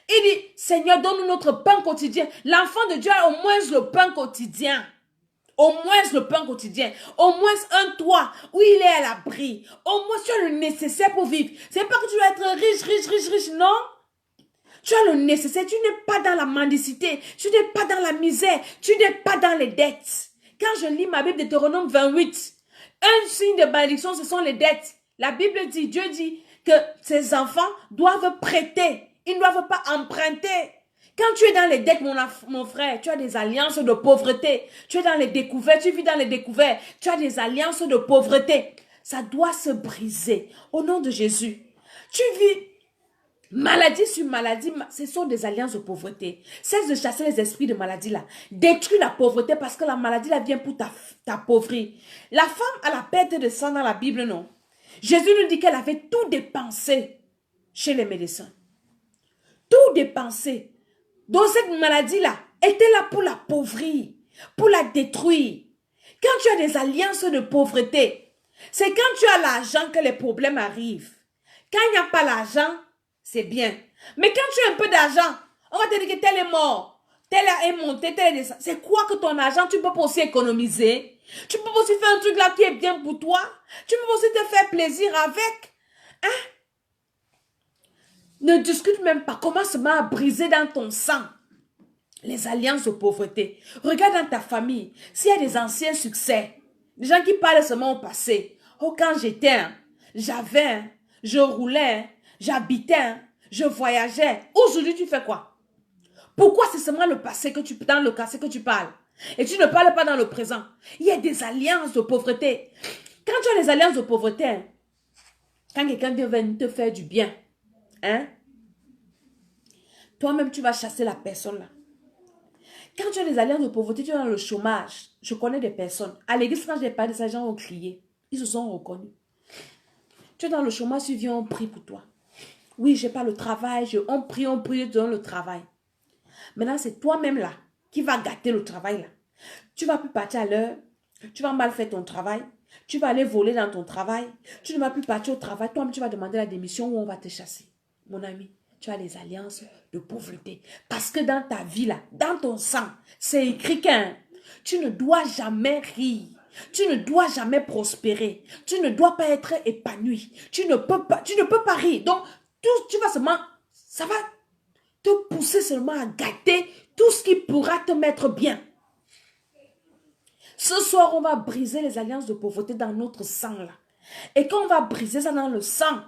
il dit, Seigneur, donne-nous notre pain quotidien. L'enfant de Dieu a au moins le pain quotidien. Au moins le pain quotidien. Au moins un toit où il est à l'abri. Au moins tu as le nécessaire pour vivre. C'est pas que tu dois être riche, non. Tu as le nécessaire. Tu n'es pas dans la mendicité. Tu n'es pas dans la misère. Tu n'es pas dans les dettes. Quand je lis ma Bible de Deutéronome 28, un signe de malédiction, ce sont les dettes. La Bible dit, Dieu dit que ses enfants doivent prêter. Ils ne doivent pas emprunter. Quand tu es dans les dettes, mon frère, tu as des alliances de pauvreté. Tu es dans les découvertes, tu vis dans les découvertes. Tu as des alliances de pauvreté. Ça doit se briser. Au nom de Jésus. Tu vis maladie sur maladie, ce sont des alliances de pauvreté. Cesse de chasser les esprits de maladie là. Détruis la pauvreté parce que la maladie là vient pour t'appauvrir. La femme à la perte de sang dans la Bible, non. Jésus nous dit qu'elle avait tout dépensé chez les médecins. Tout dépensé. Donc cette maladie là était là pour l'appauvrir, pour la détruire. Quand tu as des alliances de pauvreté, c'est quand tu as l'argent que les problèmes arrivent. Quand il n'y a pas l'argent, c'est bien. Mais quand tu as un peu d'argent, on va te dire que tel est mort, tel est monté, tel est descendu. C'est quoi que ton argent, tu peux pas aussi économiser? Tu peux pas aussi faire un truc là qui est bien pour toi? Tu peux pas aussi te faire plaisir avec? Hein? Ne discute même pas. Commence seulement à briser dans ton sang les alliances de pauvreté. Regarde dans ta famille. S'il y a des anciens succès, des gens qui parlent seulement au passé. Oh, quand j'étais, j'avais, je roulais, j'habitais, je voyageais. Aujourd'hui, tu fais quoi? Pourquoi c'est seulement le passé que dans le passé que tu parles? Et tu ne parles pas dans le présent. Il y a des alliances de pauvreté. Quand tu as des alliances de pauvreté, quand quelqu'un vient te faire du bien, hein? Toi-même, tu vas chasser la personne là. Quand tu as des alliances de pauvreté, tu es dans le chômage. Je connais des personnes. À l'église, quand je n'ai pas de ça, les gens ont crié. Ils se sont reconnus. Tu es dans le chômage, tu viens, on prie pour toi. Oui, je n'ai pas le travail. On prie, je te donne le travail. Maintenant, c'est toi-même là qui va gâter le travail là. Tu ne vas plus partir à l'heure. Tu vas mal faire ton travail. Tu vas aller voler dans ton travail. Tu ne vas plus partir au travail. Toi-même, tu vas demander la démission ou on va te chasser. Mon ami, tu as les alliances de pauvreté. Parce que dans ta vie là, dans ton sang, c'est écrit qu'un, tu ne dois jamais rire. Tu ne dois jamais prospérer. Tu ne dois pas être épanoui. Tu ne peux pas rire. Donc, tu vas seulement, ça va te pousser seulement à gâter tout ce qui pourra te mettre bien. Ce soir, on va briser les alliances de pauvreté dans notre sang là. Et quand on va briser ça dans le sang,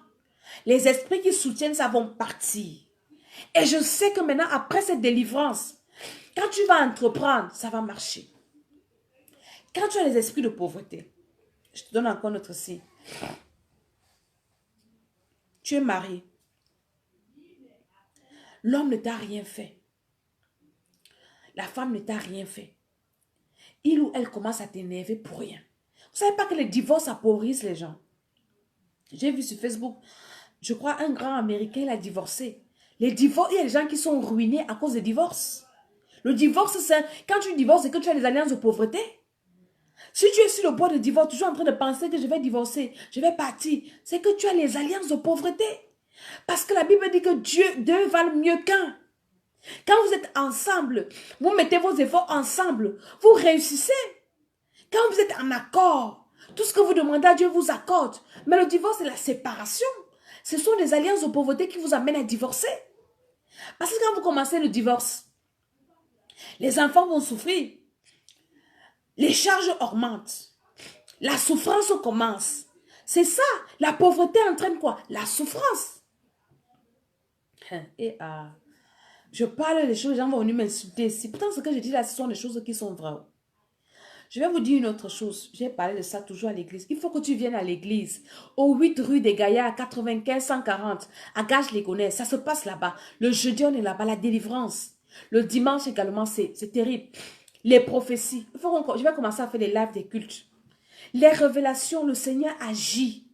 les esprits qui soutiennent ça vont partir. Et je sais que maintenant, après cette délivrance, quand tu vas entreprendre, ça va marcher. Quand tu as les esprits de pauvreté, je te donne encore notre signe. Tu es marié. L'homme ne t'a rien fait. La femme ne t'a rien fait. Il ou elle commence à t'énerver pour rien. Vous ne savez pas que les divorces appauvrissent les gens. J'ai vu sur Facebook, je crois, un grand Américain, il a divorcé. Les divorces, il y a des gens qui sont ruinés à cause des divorces. Le divorce, c'est quand tu divorces, c'est que tu as des alliances de pauvreté. Si tu es sur le bord de divorce, toujours en train de penser que je vais divorcer, je vais partir, c'est que tu as les alliances de pauvreté. Parce que la Bible dit que deux valent mieux qu'un. Quand vous êtes ensemble, vous mettez vos efforts ensemble, vous réussissez. Quand vous êtes en accord, tout ce que vous demandez à Dieu vous accorde. Mais le divorce, c'est la séparation. Ce sont des alliances de pauvreté qui vous amènent à divorcer. Parce que quand vous commencez le divorce, les enfants vont souffrir. Les charges augmentent. La souffrance commence. C'est ça. La pauvreté entraîne quoi? La souffrance. Et je parle des choses, les gens vont venir m'insulter ici. Pourtant, ce que je dis là, ce sont des choses qui sont vraies. Je vais vous dire une autre chose. J'ai parlé de ça toujours à l'église. Il faut que tu viennes à l'église. Au 8 rue des Gaillards, 95 140. À Gage les connaît. Ça se passe là-bas. Le jeudi, on est là-bas. La délivrance. Le dimanche également, c'est terrible. Les prophéties. Je vais commencer à faire des lives des cultes. Les révélations, le Seigneur agit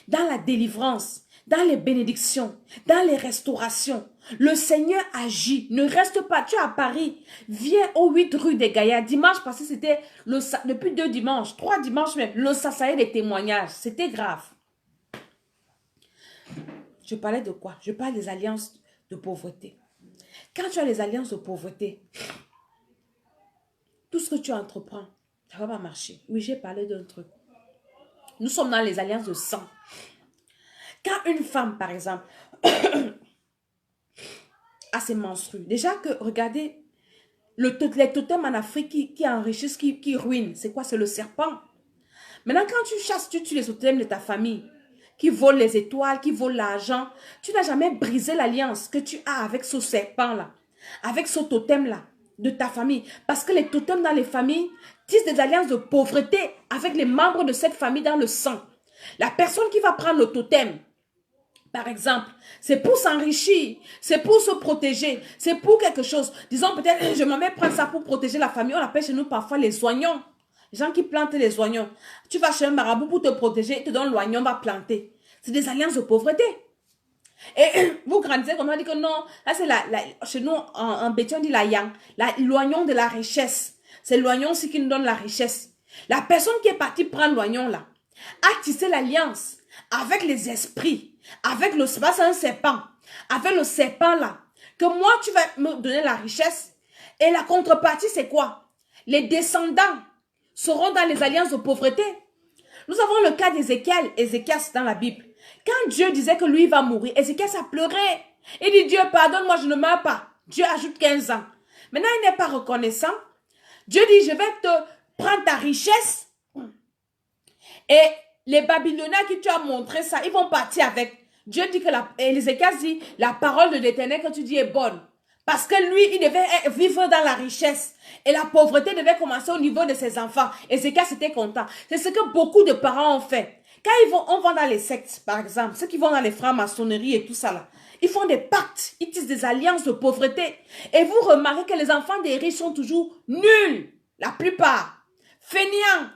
dans la délivrance, dans les bénédictions, dans les restaurations. Le Seigneur agit. Ne reste pas. Tu es à Paris. Viens au 8 rue des Gaillards. Dimanche passé, c'était depuis 2 dimanches, 3 dimanches même, le sasaïe des témoignages. C'était grave. Je parlais de quoi? Je parle des alliances de pauvreté. Quand tu as les alliances de pauvreté, tout ce que tu entreprends, ça ne va pas marcher. Oui, j'ai parlé d'un truc. Nous sommes dans les alliances de sang. Quand une femme, par exemple, a ses menstrues, déjà que, regardez, les totems en Afrique qui enrichissent, qui ruinent, c'est quoi? C'est le serpent. Maintenant, quand tu chasses, tu tues les totems de ta famille, qui volent les étoiles, qui volent l'argent, tu n'as jamais brisé l'alliance que tu as avec ce serpent-là, avec ce totem-là, de ta famille. Parce que les totems dans les familles tissent des alliances de pauvreté avec les membres de cette famille dans le sang. La personne qui va prendre le totem, par exemple, c'est pour s'enrichir, c'est pour se protéger, c'est pour quelque chose. Disons peut-être, je m'en vais prendre ça pour protéger la famille. On appelle chez nous parfois les oignons. Les gens qui plantent les oignons. Tu vas chez un marabout pour te protéger, il te donne l'oignon, va planter. C'est des alliances de pauvreté. Et vous grandissez comme on dit que non, là c'est chez nous en béton on dit la yang, l'oignon de la richesse. C'est l'oignon aussi qui nous donne la richesse. La personne qui est partie prendre l'oignon là, a tissé l'alliance avec les esprits, avec le, c'est un serpent, avec le serpent là, que moi tu vas me donner la richesse. Et la contrepartie c'est quoi? Les descendants seront dans les alliances de pauvreté. Nous avons le cas d'Ézéchiel. Ézéchiel, c'est dans la Bible. Quand Dieu disait que lui va mourir, Ézéchiel a pleuré. Il dit, Dieu, pardonne-moi, je ne meurs pas. Dieu ajoute 15 ans. Maintenant, il n'est pas reconnaissant. Dieu dit, je vais te prendre ta richesse. Et les Babyloniens qui tu as montré ça, ils vont partir avec. Dieu dit que Ézéchiel dit, la parole de l'Éternel que tu dis est bonne. Parce que lui, il devait vivre dans la richesse. Et la pauvreté devait commencer au niveau de ses enfants. Ézéchiel était content. C'est ce que beaucoup de parents ont fait. Quand on va dans les sectes, par exemple, ceux qui vont dans les francs-maçonneries et tout ça là, ils font des pactes, ils tissent des alliances de pauvreté. Et vous remarquez que les enfants des riches sont toujours nuls, la plupart, fainéants.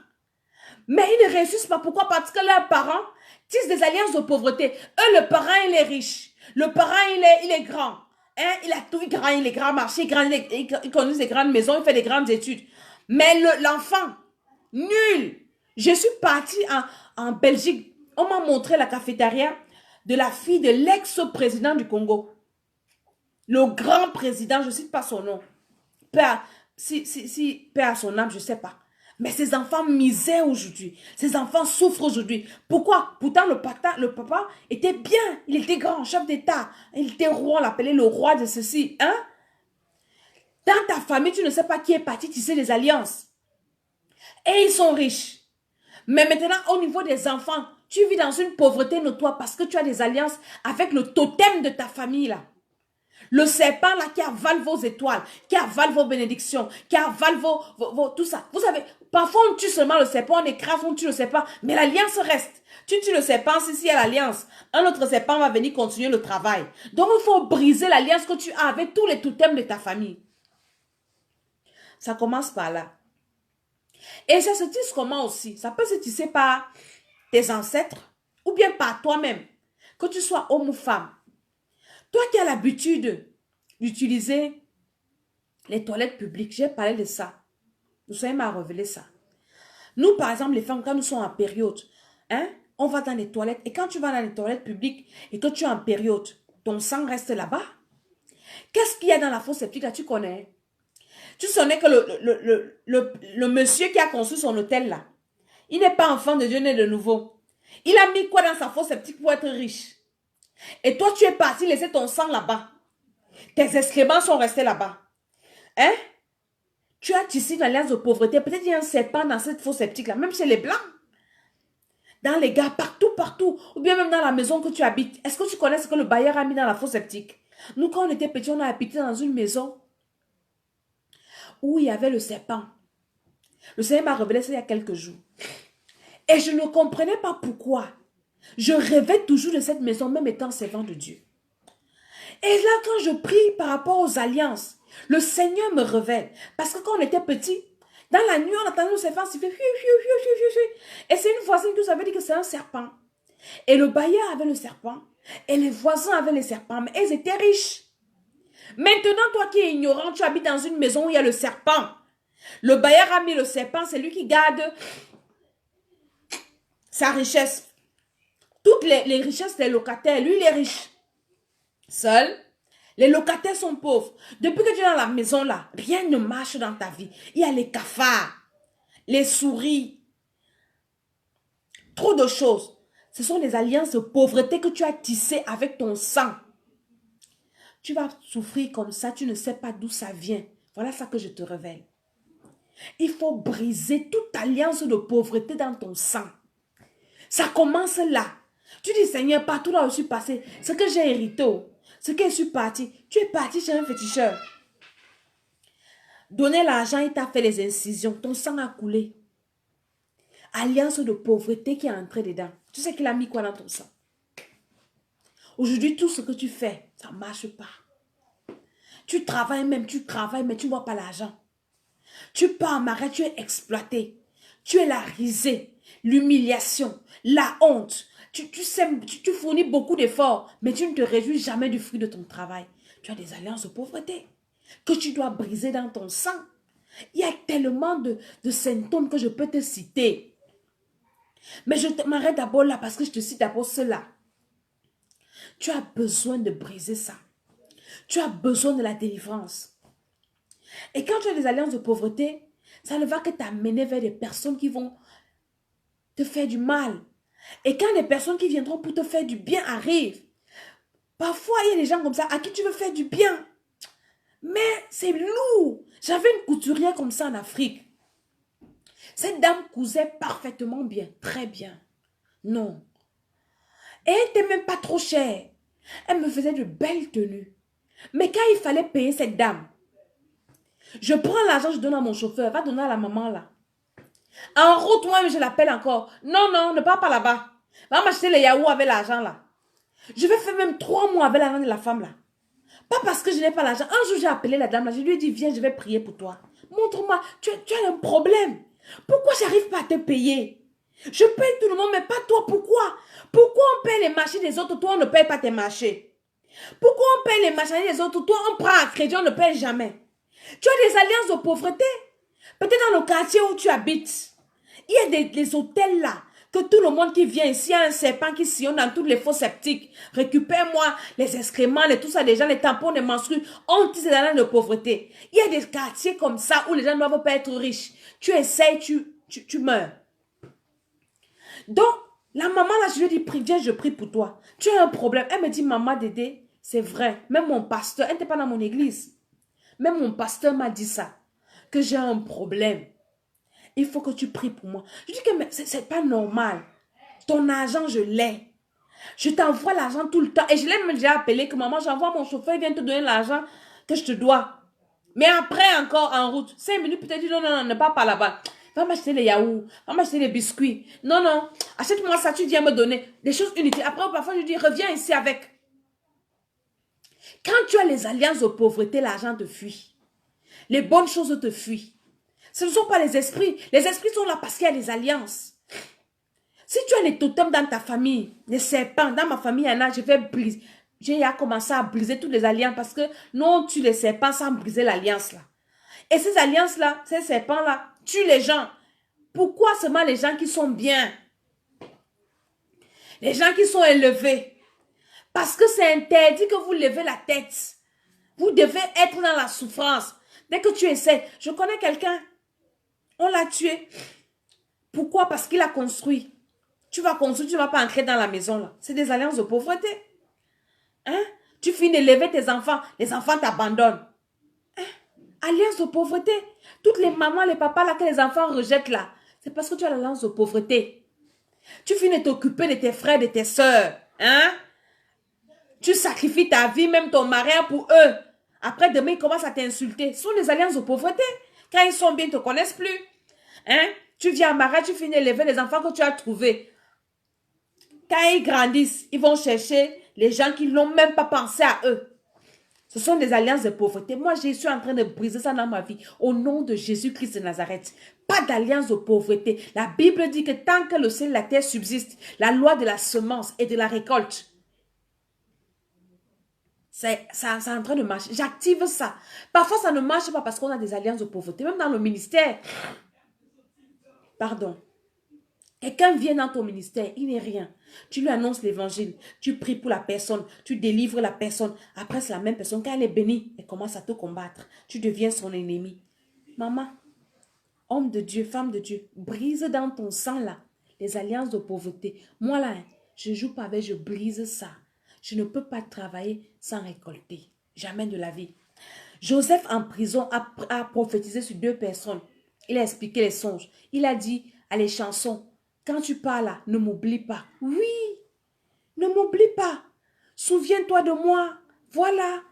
Mais ils ne réussissent pas. Pourquoi? Parce que leurs parents tissent des alliances de pauvreté. Eux, le parent, il est riche. Le parent, il est grand. Hein? Il a tout, il est grand marché, il conduit des grandes maisons, il fait des grandes études. Mais l'enfant, nul. Je suis partie en Belgique. On m'a montré la cafétéria de la fille de l'ex-président du Congo. Le grand président, je ne cite pas son nom. Père, père à son âme, je ne sais pas. Mais ces enfants misèrent aujourd'hui. Ces enfants souffrent aujourd'hui. Pourquoi? Pourtant, le papa était bien. Il était grand, chef d'État. Il était roi, on l'appelait le roi de ceci. Hein? Dans ta famille, tu ne sais pas qui est parti tisser les alliances. Et ils sont riches. Mais maintenant, au niveau des enfants, tu vis dans une pauvreté notoire parce que tu as des alliances avec le totem de ta famille là. Le serpent là qui avale vos étoiles, qui avale vos bénédictions, qui avale tout ça. Vous savez, parfois on tue seulement le serpent, on écrase, on tue le serpent, mais l'alliance reste. Tu tues le serpent, si il y a l'alliance, un autre serpent va venir continuer le travail. Donc il faut briser l'alliance que tu as avec tous les totems de ta famille. Ça commence par là. Et ça se tisse comment aussi? Ça peut se tisser par tes ancêtres ou bien par toi-même. que tu sois homme ou femme, toi qui as l'habitude d'utiliser les toilettes publiques, j'ai parlé de ça. Vous savez m'a révélé ça. Nous, par exemple, les femmes, quand nous sommes en période, hein, on va dans les toilettes. Et quand tu vas dans les toilettes publiques et que tu es en période, ton sang reste là-bas. Qu'est-ce qu'il y a dans la fosse septique là, tu connais? Tu sonnais que le monsieur qui a construit son hôtel là, il n'est pas enfant de Dieu né de nouveau. Il a mis quoi dans sa fosse septique pour être riche? Et toi, tu es parti laisser ton sang là-bas. Tes excréments sont restés là-bas. Hein? Tu as tissé une alliance de pauvreté. Peut-être il y a un serpent dans cette fosse septique-là, même chez les Blancs. Dans les gars, partout, partout. Ou bien même dans la maison que tu habites. Est-ce que tu connais ce que le bailleur a mis dans la fosse septique? Nous, quand on était petits, on a habité dans une maison où il y avait le serpent. Le Seigneur m'a révélé ça il y a quelques jours. Et je ne comprenais pas pourquoi. Je rêvais toujours de cette maison, même étant servant de Dieu. Et là, quand je prie par rapport aux alliances, le Seigneur me révèle. Parce que quand on était petit, dans la nuit, on entendait nos serpents siffler. Et c'est une voisine qui nous avait dit que c'est un serpent. Et le bailleur avait le serpent. Et les voisins avaient les serpents. Mais ils étaient riches. Maintenant, toi qui es ignorant, tu habites dans une maison où il y a le serpent. Le bailleur a mis le serpent, c'est lui qui garde sa richesse. Toutes les richesses des locataires, lui, il est riche. Seul. Les locataires sont pauvres. Depuis que tu es dans la maison là, rien ne marche dans ta vie. Il y a les cafards, les souris, trop de choses. Ce sont des alliances de pauvreté que tu as tissées avec ton sang. Tu vas souffrir comme ça, tu ne sais pas d'où ça vient. Voilà ça que je te révèle. Il faut briser toute alliance de pauvreté dans ton sang. Ça commence là. Tu dis, Seigneur, partout là où je suis passé, ce que j'ai hérité, ce que je suis parti, tu es parti chez un féticheur. Donner l'argent, il t'a fait les incisions, ton sang a coulé. Alliance de pauvreté qui est entrée dedans. Tu sais qu'il a mis quoi dans ton sang? Aujourd'hui, tout ce que tu fais, ça ne marche pas. Tu travailles même, tu travailles, mais tu ne vois pas l'argent. Tu pars en arrêt, tu es exploité. Tu es la risée, l'humiliation, la honte. Tu fournis beaucoup d'efforts, mais tu ne te réjouis jamais du fruit de ton travail. Tu as des alliances de pauvreté que tu dois briser dans ton sang. Il y a tellement de symptômes que je peux te citer. Mais je m'arrête d'abord là parce que je te cite d'abord cela. Tu as besoin de briser ça. Tu as besoin de la délivrance. Et quand tu as des alliances de pauvreté, ça ne va que t'amener vers des personnes qui vont te faire du mal. Et quand des personnes qui viendront pour te faire du bien arrivent, parfois il y a des gens comme ça à qui tu veux faire du bien. Mais c'est lourd. J'avais une couturière comme ça en Afrique. Cette dame cousait parfaitement bien, très bien. Non. Et elle n'était même pas trop chère. Elle me faisait de belles tenues. Mais quand il fallait payer cette dame, je prends l'argent, je donne à mon chauffeur, elle va donner à la maman là. En route, moi, je l'appelle encore. Non, non, ne pars pas là-bas. Va m'acheter les yaourts avec l'argent là. Je vais faire même 3 mois avec l'argent de la femme là. Pas parce que je n'ai pas l'argent. Un jour, j'ai appelé la dame là. Je lui ai dit, viens, je vais prier pour toi. Montre-moi, tu as un problème. Pourquoi j'arrive pas à te payer? Je paye tout le monde, mais pas toi. Pourquoi? Pourquoi on paye les marchés des autres, toi, on ne paye pas tes marchés? Pourquoi on paye les marchés des autres, toi, on prend un crédit, on ne paye jamais? Tu as des alliances de pauvreté. Peut-être dans le quartier où tu habites. Il y a des hôtels là. Que tout le monde qui vient ici, il y a un serpent qui sillonne dans toutes les fosses septiques. Récupère-moi les excréments, tout ça, les gens, les tampons, les menstrues. On tisse des alliances de pauvreté. Il y a des quartiers comme ça où les gens ne doivent pas être riches. Tu essayes, tu meurs. Donc, la maman là, je lui ai dit, prie, viens, je prie pour toi. Tu as un problème. Elle me dit, maman Dédé, c'est vrai. Même mon pasteur, elle n'était pas dans mon église. Même mon pasteur m'a dit ça. Que j'ai un problème. Il faut que tu pries pour moi. Je dis que c'est pas normal. Ton argent, je l'ai. Je t'envoie l'argent tout le temps. Et je l'ai même déjà appelé que maman, j'envoie mon chauffeur, il vient te donner l'argent que je te dois. Mais après, encore en route, 5 minutes, peut-être, dit non, non, non, ne pars pas là-bas. Va m'acheter les yaourts, va m'acheter les biscuits. Non, non, achète-moi ça, tu viens me donner des choses inutiles. Après, parfois, je dis, reviens ici avec. Quand tu as les alliances de pauvreté, l'argent te fuit. Les bonnes choses te fuient. Ce ne sont pas les esprits. Les esprits sont là parce qu'il y a des alliances. Si tu as les totems dans ta famille, les serpents, dans ma famille, il y en a, je vais briser. J'ai commencé à briser toutes les alliances parce que non, tu les serpents sans briser l'alliance là. Et ces alliances-là, ces serpents-là, tuent les gens. Pourquoi seulement les gens qui sont bien? Les gens qui sont élevés. Parce que c'est interdit que vous levez la tête. Vous devez être dans la souffrance. Dès que tu essaies, je connais quelqu'un, on l'a tué. Pourquoi? Parce qu'il a construit. Tu vas construire, tu ne vas pas entrer dans la maison là. C'est des alliances de pauvreté. Hein? Tu finis d'élever tes enfants, les enfants t'abandonnent. Hein? Alliance de pauvreté. Toutes les mamans, les papas là que les enfants rejettent là, c'est parce que tu as l'alliance de pauvreté. Tu finis de t'occuper de tes frères, de tes soeurs. Hein? Tu sacrifies ta vie, même ton mari pour eux. Après, demain, ils commencent à t'insulter. Ce sont des alliances de pauvreté. Quand ils sont bien, ils ne te connaissent plus. Hein? Tu viens en mariage, tu finis d'élever les enfants que tu as trouvés. Quand ils grandissent, ils vont chercher les gens qui n'ont même pas pensé à eux. Ce sont des alliances de pauvreté. Moi, je suis en train de briser ça dans ma vie. Au nom de Jésus-Christ de Nazareth. Pas d'alliance de pauvreté. La Bible dit que tant que le ciel et la terre subsistent, la loi de la semence et de la récolte, c'est en train de marcher. J'active ça. Parfois, ça ne marche pas parce qu'on a des alliances de pauvreté. Même dans le ministère. Pardon. Quelqu'un vient dans ton ministère, il n'est rien. Tu lui annonces l'évangile, tu pries pour la personne, tu délivres la personne. Après, c'est la même personne. Quand elle est bénie, elle commence à te combattre. Tu deviens son ennemi. Maman, homme de Dieu, femme de Dieu, brise dans ton sang là les alliances de pauvreté. Moi là, je ne joue pas avec, je brise ça. Je ne peux pas travailler sans récolter. Jamais de la vie. Joseph en prison a prophétisé sur 2 personnes. Il a expliqué les songes. Il a dit à les chansons, quand tu parles là, ne m'oublie pas. Oui, ne m'oublie pas. Souviens-toi de moi. Voilà.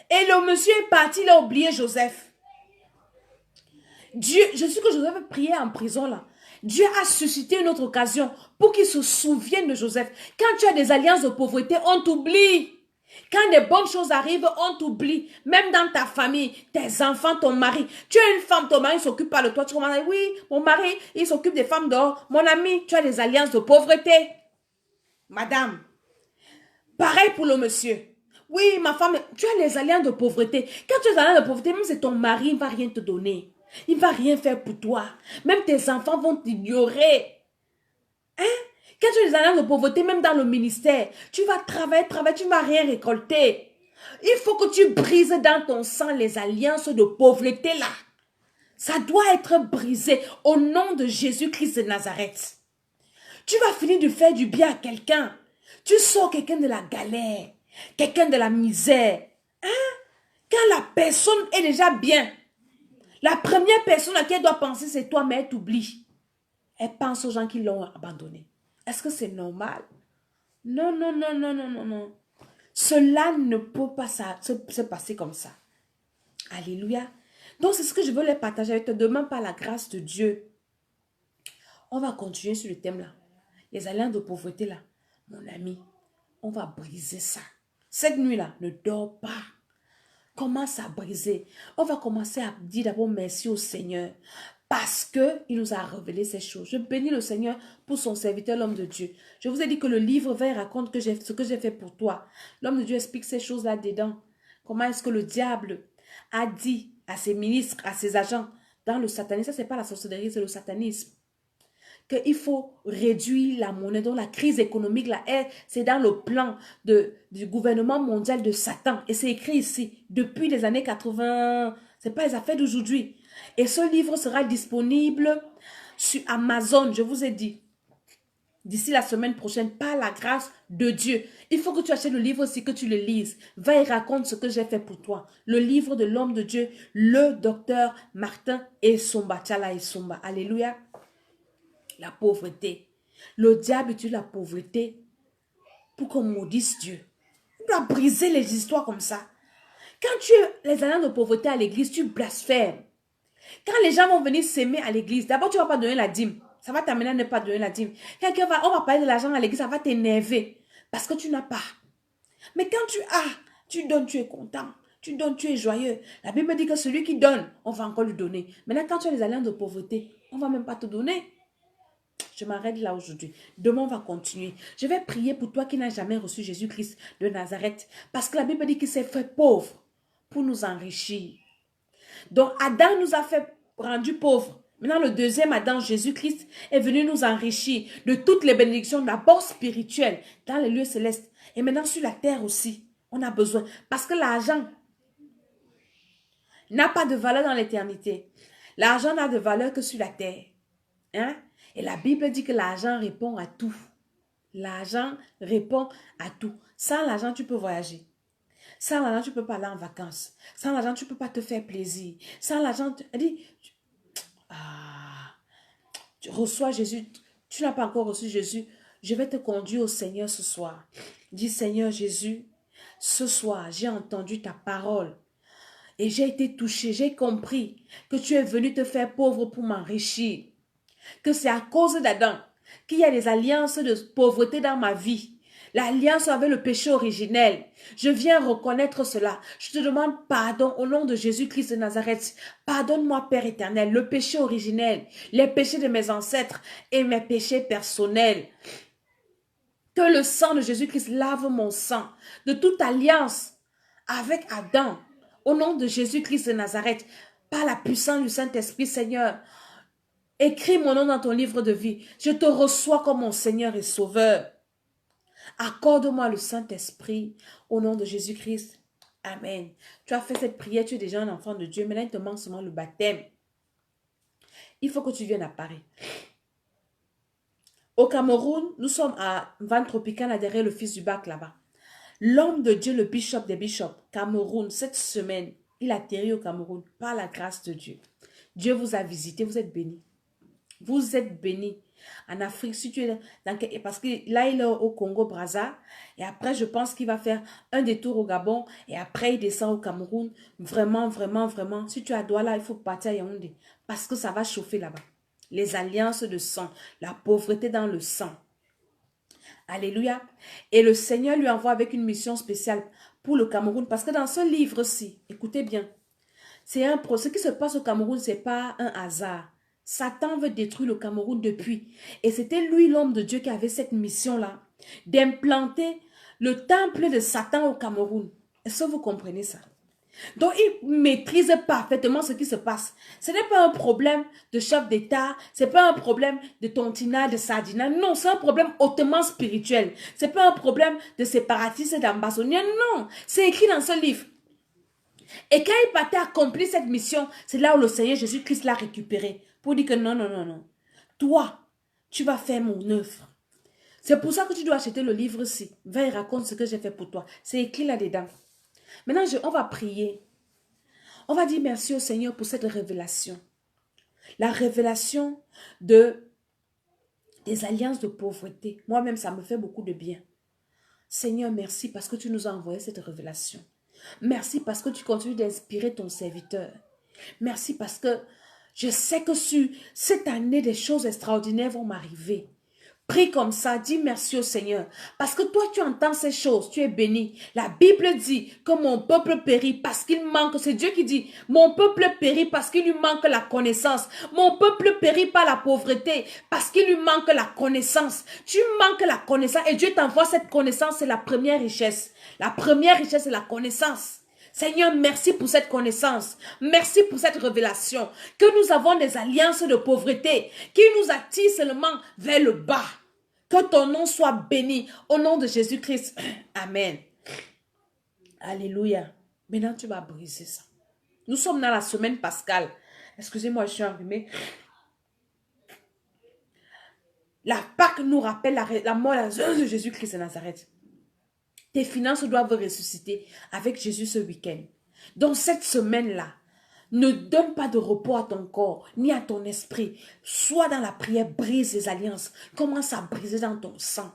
Et le monsieur est parti, il a oublié Joseph. Dieu, je suis que Joseph priait en prison là. Dieu a suscité une autre occasion pour qu'il se souvienne de Joseph. Quand tu as des alliances de pauvreté, on t'oublie. Quand des bonnes choses arrivent, on t'oublie. Même dans ta famille, tes enfants, ton mari. Tu as une femme, ton mari ne s'occupe pas de toi. Tu commences à dire, oui, mon mari, il s'occupe des femmes dehors. Mon ami, tu as des alliances de pauvreté. Madame, pareil pour le monsieur. Oui, ma femme, tu as les alliances de pauvreté. Quand tu as des alliances de pauvreté, même c'est ton mari, il ne va rien te donner. Il ne va rien faire pour toi. Même tes enfants vont t'ignorer. Hein? Quand tu as des alliances de pauvreté, même dans le ministère, tu vas travailler, tu ne vas rien récolter. Il faut que tu brises dans ton sang les alliances de pauvreté là. Ça doit être brisé au nom de Jésus-Christ de Nazareth. Tu vas finir de faire du bien à quelqu'un. Tu sors quelqu'un de la galère, quelqu'un de la misère. Hein? Quand la personne est déjà bien, la première personne à qui elle doit penser, c'est toi, mais elle t'oublie. Elle pense aux gens qui l'ont abandonné. Est-ce que c'est normal? Non, non, non, non, non, non, non. Cela ne peut pas se passer comme ça. Alléluia. Donc, c'est ce que je veux les partager avec toi. Demain, par la grâce de Dieu, on va continuer sur le thème là. Les alliances de pauvreté là. Mon ami, on va briser ça. Cette nuit-là, ne dors pas. Commence à briser. On va commencer à dire d'abord merci au Seigneur. Parce qu'il nous a révélé ces choses. Je bénis le Seigneur pour son serviteur, l'homme de Dieu. Je vous ai dit que le livre va et raconte ce que j'ai fait pour toi. L'homme de Dieu explique ces choses là-dedans. Comment est-ce que le diable a dit à ses ministres, à ses agents, dans le satanisme, ça c'est pas la sorcellerie, c'est le satanisme, qu'il faut réduire la monnaie. Donc la crise économique, là, c'est dans le plan du gouvernement mondial de Satan. Et c'est écrit ici, depuis les années 80, c'est pas les affaires d'aujourd'hui. Et ce livre sera disponible sur Amazon, je vous ai dit, d'ici la semaine prochaine, par la grâce de Dieu. Il faut que tu achètes le livre aussi, que tu le lises. Va et raconte ce que j'ai fait pour toi. Le livre de l'homme de Dieu, le docteur Martin Esomba, Tchala Esomba. Alléluia. La pauvreté. Le diable utilise la pauvreté pour qu'on maudisse Dieu. Il doit briser les histoires comme ça. Quand tu es les alliances de pauvreté à l'église, tu blasphèmes. Quand les gens vont venir s'aimer à l'église, d'abord tu ne vas pas donner la dîme. Ça va t'amener à ne pas donner la dîme. On va parler de l'argent à l'église, ça va t'énerver. Parce que tu n'as pas. Mais quand tu as, tu donnes, tu es content. Tu donnes, tu es joyeux. La Bible dit que celui qui donne, on va encore lui donner. Maintenant, quand tu as les alliances de pauvreté, on ne va même pas te donner. Je m'arrête là aujourd'hui. Demain, on va continuer. Je vais prier pour toi qui n'as jamais reçu Jésus-Christ de Nazareth. Parce que la Bible dit qu'il s'est fait pauvre pour nous enrichir. Donc, Adam nous a fait rendu pauvres. Maintenant, le deuxième Adam, Jésus-Christ, est venu nous enrichir de toutes les bénédictions, d'abord spirituelles, dans les lieux célestes. Et maintenant, sur la terre aussi, on a besoin. Parce que l'argent n'a pas de valeur dans l'éternité. L'argent n'a de valeur que sur la terre. Hein? Et la Bible dit que l'argent répond à tout. L'argent répond à tout. Sans l'argent, tu peux voyager. Sans l'argent, tu ne peux pas aller en vacances. Sans l'argent, tu ne peux pas te faire plaisir. Sans l'argent, tu reçois Jésus. Tu n'as pas encore reçu Jésus. Je vais te conduire au Seigneur ce soir. Dis, Seigneur Jésus, ce soir, j'ai entendu ta parole. Et j'ai été touché, j'ai compris que tu es venu te faire pauvre pour m'enrichir. Que c'est à cause d'Adam qu'il y a des alliances de pauvreté dans ma vie. L'alliance avec le péché originel. Je viens reconnaître cela. Je te demande pardon au nom de Jésus-Christ de Nazareth. Pardonne-moi, Père éternel, le péché originel, les péchés de mes ancêtres et mes péchés personnels. Que le sang de Jésus-Christ lave mon sang de toute alliance avec Adam. Au nom de Jésus-Christ de Nazareth, par la puissance du Saint-Esprit, Seigneur, écris mon nom dans ton livre de vie. Je te reçois comme mon Seigneur et Sauveur. Accorde-moi le Saint-Esprit au nom de Jésus-Christ. Amen. Tu as fait cette prière, tu es déjà un enfant de Dieu. Maintenant, il te manque seulement le baptême. Il faut que tu viennes à Paris. Au Cameroun, nous sommes à Van Tropicana derrière le fils du bac là-bas. L'homme de Dieu, le bishop des bishops, Cameroun, cette semaine, il atterrit au Cameroun par la grâce de Dieu. Dieu vous a visité, vous êtes bénis. Vous êtes bénis. En Afrique, si tu es parce que là, il est au Congo-Brazza. Et après, je pense qu'il va faire un détour au Gabon. Et après, il descend au Cameroun. Vraiment, vraiment, vraiment. Si tu es à Douala, il faut partir à Yaoundé. Parce que ça va chauffer là-bas. Les alliances de sang. La pauvreté dans le sang. Alléluia. Et le Seigneur lui envoie avec une mission spéciale pour le Cameroun. Parce que dans ce livre-ci, écoutez bien, ce qui se passe au Cameroun, ce n'est pas un hasard. Satan veut détruire le Cameroun depuis. Et c'était lui, l'homme de Dieu, qui avait cette mission-là, d'implanter le temple de Satan au Cameroun. Est-ce que vous comprenez ça? Donc, il maîtrise parfaitement ce qui se passe. Ce n'est pas un problème de chef d'État, ce n'est pas un problème de tontina, de sardina. Non, c'est un problème hautement spirituel. Ce n'est pas un problème de séparatistes et d'ambassoniens. Non, c'est écrit dans ce livre. Et quand il partait accomplir cette mission, c'est là où le Seigneur Jésus-Christ l'a récupéré. Pour dire que non, non, non, non. Toi, tu vas faire mon œuvre. C'est pour ça que tu dois acheter le livre-ci. Va et raconte ce que j'ai fait pour toi. C'est écrit là-dedans. Maintenant, on va prier. On va dire merci au Seigneur pour cette révélation. La révélation des alliances de pauvreté. Moi-même, ça me fait beaucoup de bien. Seigneur, merci parce que tu nous as envoyé cette révélation. Merci parce que tu continues d'inspirer ton serviteur. Merci parce que je sais que sur cette année, des choses extraordinaires vont m'arriver. Prie comme ça, dis merci au Seigneur. Parce que toi, tu entends ces choses, tu es béni. La Bible dit que mon peuple périt parce qu'il manque, c'est Dieu qui dit, mon peuple périt parce qu'il lui manque la connaissance. Mon peuple périt par la pauvreté parce qu'il lui manque la connaissance. Tu manques la connaissance et Dieu t'envoie cette connaissance, c'est la première richesse. La première richesse, c'est la connaissance. Seigneur, merci pour cette connaissance. Merci pour cette révélation. Que nous avons des alliances de pauvreté qui nous attirent seulement vers le bas. Que ton nom soit béni au nom de Jésus-Christ. Amen. Alléluia. Maintenant, tu vas briser ça. Nous sommes dans la semaine pascale. Excusez-moi, je suis enrhumée. La Pâque nous rappelle la mort de Jésus-Christ de Nazareth. Tes finances doivent ressusciter avec Jésus ce week-end. Donc cette semaine-là, ne donne pas de repos à ton corps, ni à ton esprit. Sois dans la prière, brise les alliances. Commence à briser dans ton sang.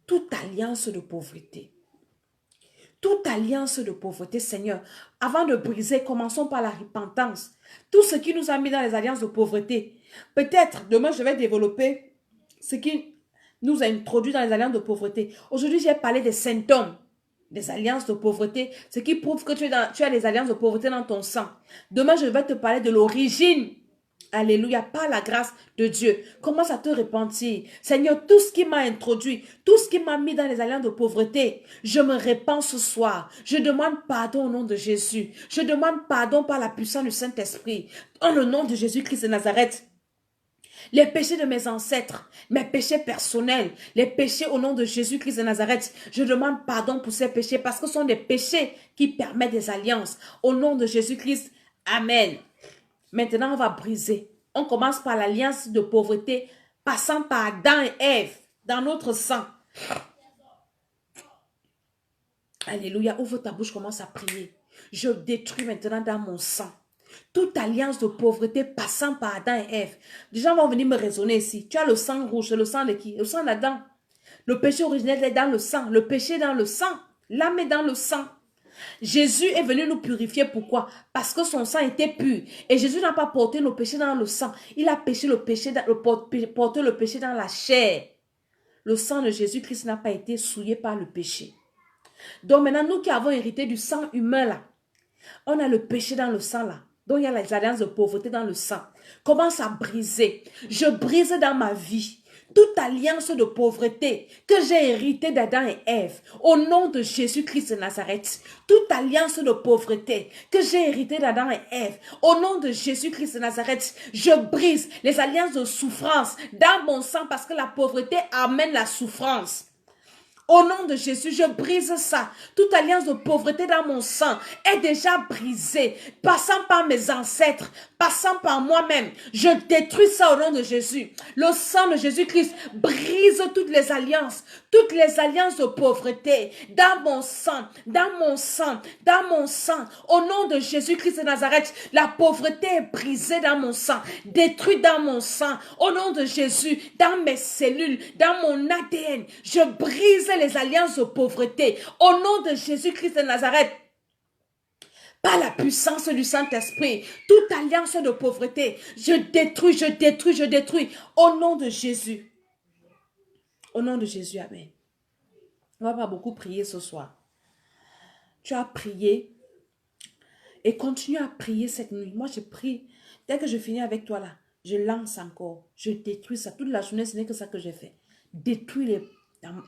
Toute alliance de pauvreté. Toute alliance de pauvreté, Seigneur. Avant de briser, commençons par la repentance. Tout ce qui nous a mis dans les alliances de pauvreté. Peut-être, demain, je vais développer ce qui nous a introduit dans les alliances de pauvreté. Aujourd'hui, j'ai parlé des symptômes des alliances de pauvreté, ce qui prouve que tu as des alliances de pauvreté dans ton sang. Demain, je vais te parler de l'origine Alléluia, par la grâce de Dieu, commence à te repentir. Seigneur, tout ce qui m'a introduit, tout ce qui m'a mis dans les alliances de pauvreté, je me répands ce soir. Je demande pardon au nom de Jésus. Je demande pardon par la puissance du Saint-Esprit. En le nom de Jésus-Christ de Nazareth. Les péchés de mes ancêtres, mes péchés personnels, les péchés au nom de Jésus-Christ de Nazareth, je demande pardon pour ces péchés parce que ce sont des péchés qui permettent des alliances. Au nom de Jésus-Christ, Amen. Maintenant, on va briser. On commence par l'alliance de pauvreté, passant par Adam et Ève, dans notre sang. Alléluia, ouvre ta bouche, commence à prier. Je détruis maintenant dans mon sang toute alliance de pauvreté passant par Adam et Ève. Des gens vont venir me raisonner ici. Tu as le sang rouge, c'est le sang de qui? Le sang d'Adam. Le péché originel est dans le sang. Le péché est dans le sang. L'âme est dans le sang. Jésus est venu nous purifier. Pourquoi? Parce que son sang était pur. Et Jésus n'a pas porté nos péchés dans le sang. Il a porté le péché dans la chair. Le sang de Jésus-Christ n'a pas été souillé par le péché. Donc maintenant, nous qui avons hérité du sang humain là, on a le péché dans le sang là. Donc il y a les alliances de pauvreté dans le sang. Commence à briser. Je brise dans ma vie toute alliance de pauvreté que j'ai héritée d'Adam et Ève. Au nom de Jésus-Christ de Nazareth. Toute alliance de pauvreté que j'ai héritée d'Adam et Ève. Au nom de Jésus-Christ de Nazareth. Je brise les alliances de souffrance dans mon sang parce que la pauvreté amène la souffrance. Au nom de Jésus, je brise ça. Toute alliance de pauvreté dans mon sang est déjà brisée. Passant par mes ancêtres, passant par moi-même, je détruis ça au nom de Jésus. Le sang de Jésus-Christ brise toutes les alliances de pauvreté dans mon sang, dans mon sang, dans mon sang. Au nom de Jésus-Christ de Nazareth, la pauvreté est brisée dans mon sang, détruite dans mon sang. Au nom de Jésus, dans mes cellules, dans mon ADN, je brise les alliances de pauvreté. Au nom de Jésus-Christ de Nazareth, par la puissance du Saint-Esprit, toute alliance de pauvreté, je détruis, je détruis, je détruis. Au nom de Jésus. Au nom de Jésus, Amen. On va pas beaucoup prier ce soir. Tu as prié et continue à prier cette nuit. Moi, je prie. Dès que je finis avec toi là, je lance encore. Je détruis ça. Toute la journée, ce n'est que ça que j'ai fait. Détruis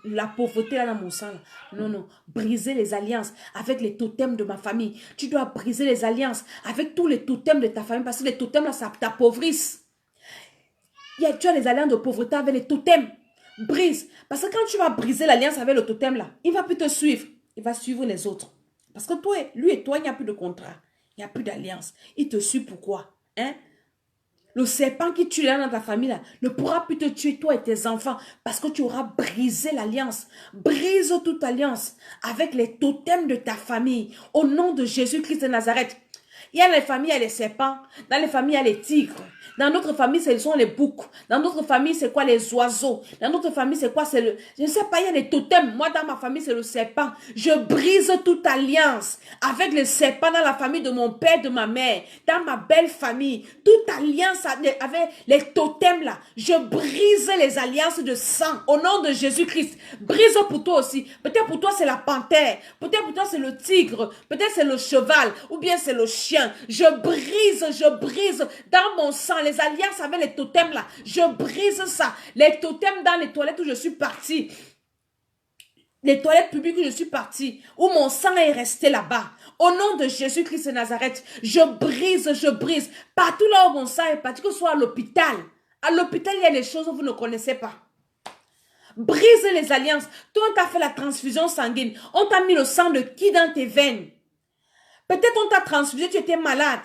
la pauvreté là dans mon sang. Là. Non, non. Briser les alliances avec les totems de ma famille. Tu dois briser les alliances avec tous les totems de ta famille parce que les totems là, ça t'appauvrissent. Tu as les alliances de pauvreté avec les totems. Brise. Parce que quand tu vas briser l'alliance avec le totem là, il ne va plus te suivre. Il va suivre les autres. Parce que toi, lui et toi, il n'y a plus de contrat. Il n'y a plus d'alliance. Il te suit pourquoi? Hein? Le serpent qui tue là dans ta famille là, ne pourra plus te tuer toi et tes enfants parce que tu auras brisé l'alliance. Brise toute alliance avec les totems de ta famille. Au nom de Jésus-Christ de Nazareth. Il y a les familles, il y a les serpents. Dans les familles, il y a les tigres. Dans notre famille, ce sont les boucs. Dans notre famille, c'est quoi les oiseaux? Dans notre famille, c'est quoi? C'est le... Je ne sais pas, il y a les totems. Moi, dans ma famille, c'est le serpent. Je brise toute alliance avec les serpents dans la famille de mon père, de ma mère. Dans ma belle famille. Toute alliance avec les totems là. Je brise les alliances de sang. Au nom de Jésus-Christ. Brise pour toi aussi. Peut-être pour toi, c'est la panthère. Peut-être pour toi, c'est le tigre. Peut-être c'est le cheval. Ou bien c'est le chien. Je brise dans mon sang les alliances avec les totems là. Je brise ça. Les totems dans les toilettes où je suis partie. Les toilettes publiques où je suis partie. Où mon sang est resté là-bas. Au nom de Jésus-Christ de Nazareth. Je brise. Partout là où mon sang est parti. Que ce soit à l'hôpital. À l'hôpital, il y a des choses que vous ne connaissez pas. Brise les alliances. Toi, on t'a fait la transfusion sanguine. On t'a mis le sang de qui dans tes veines? Peut-être on t'a transfusé, tu étais malade.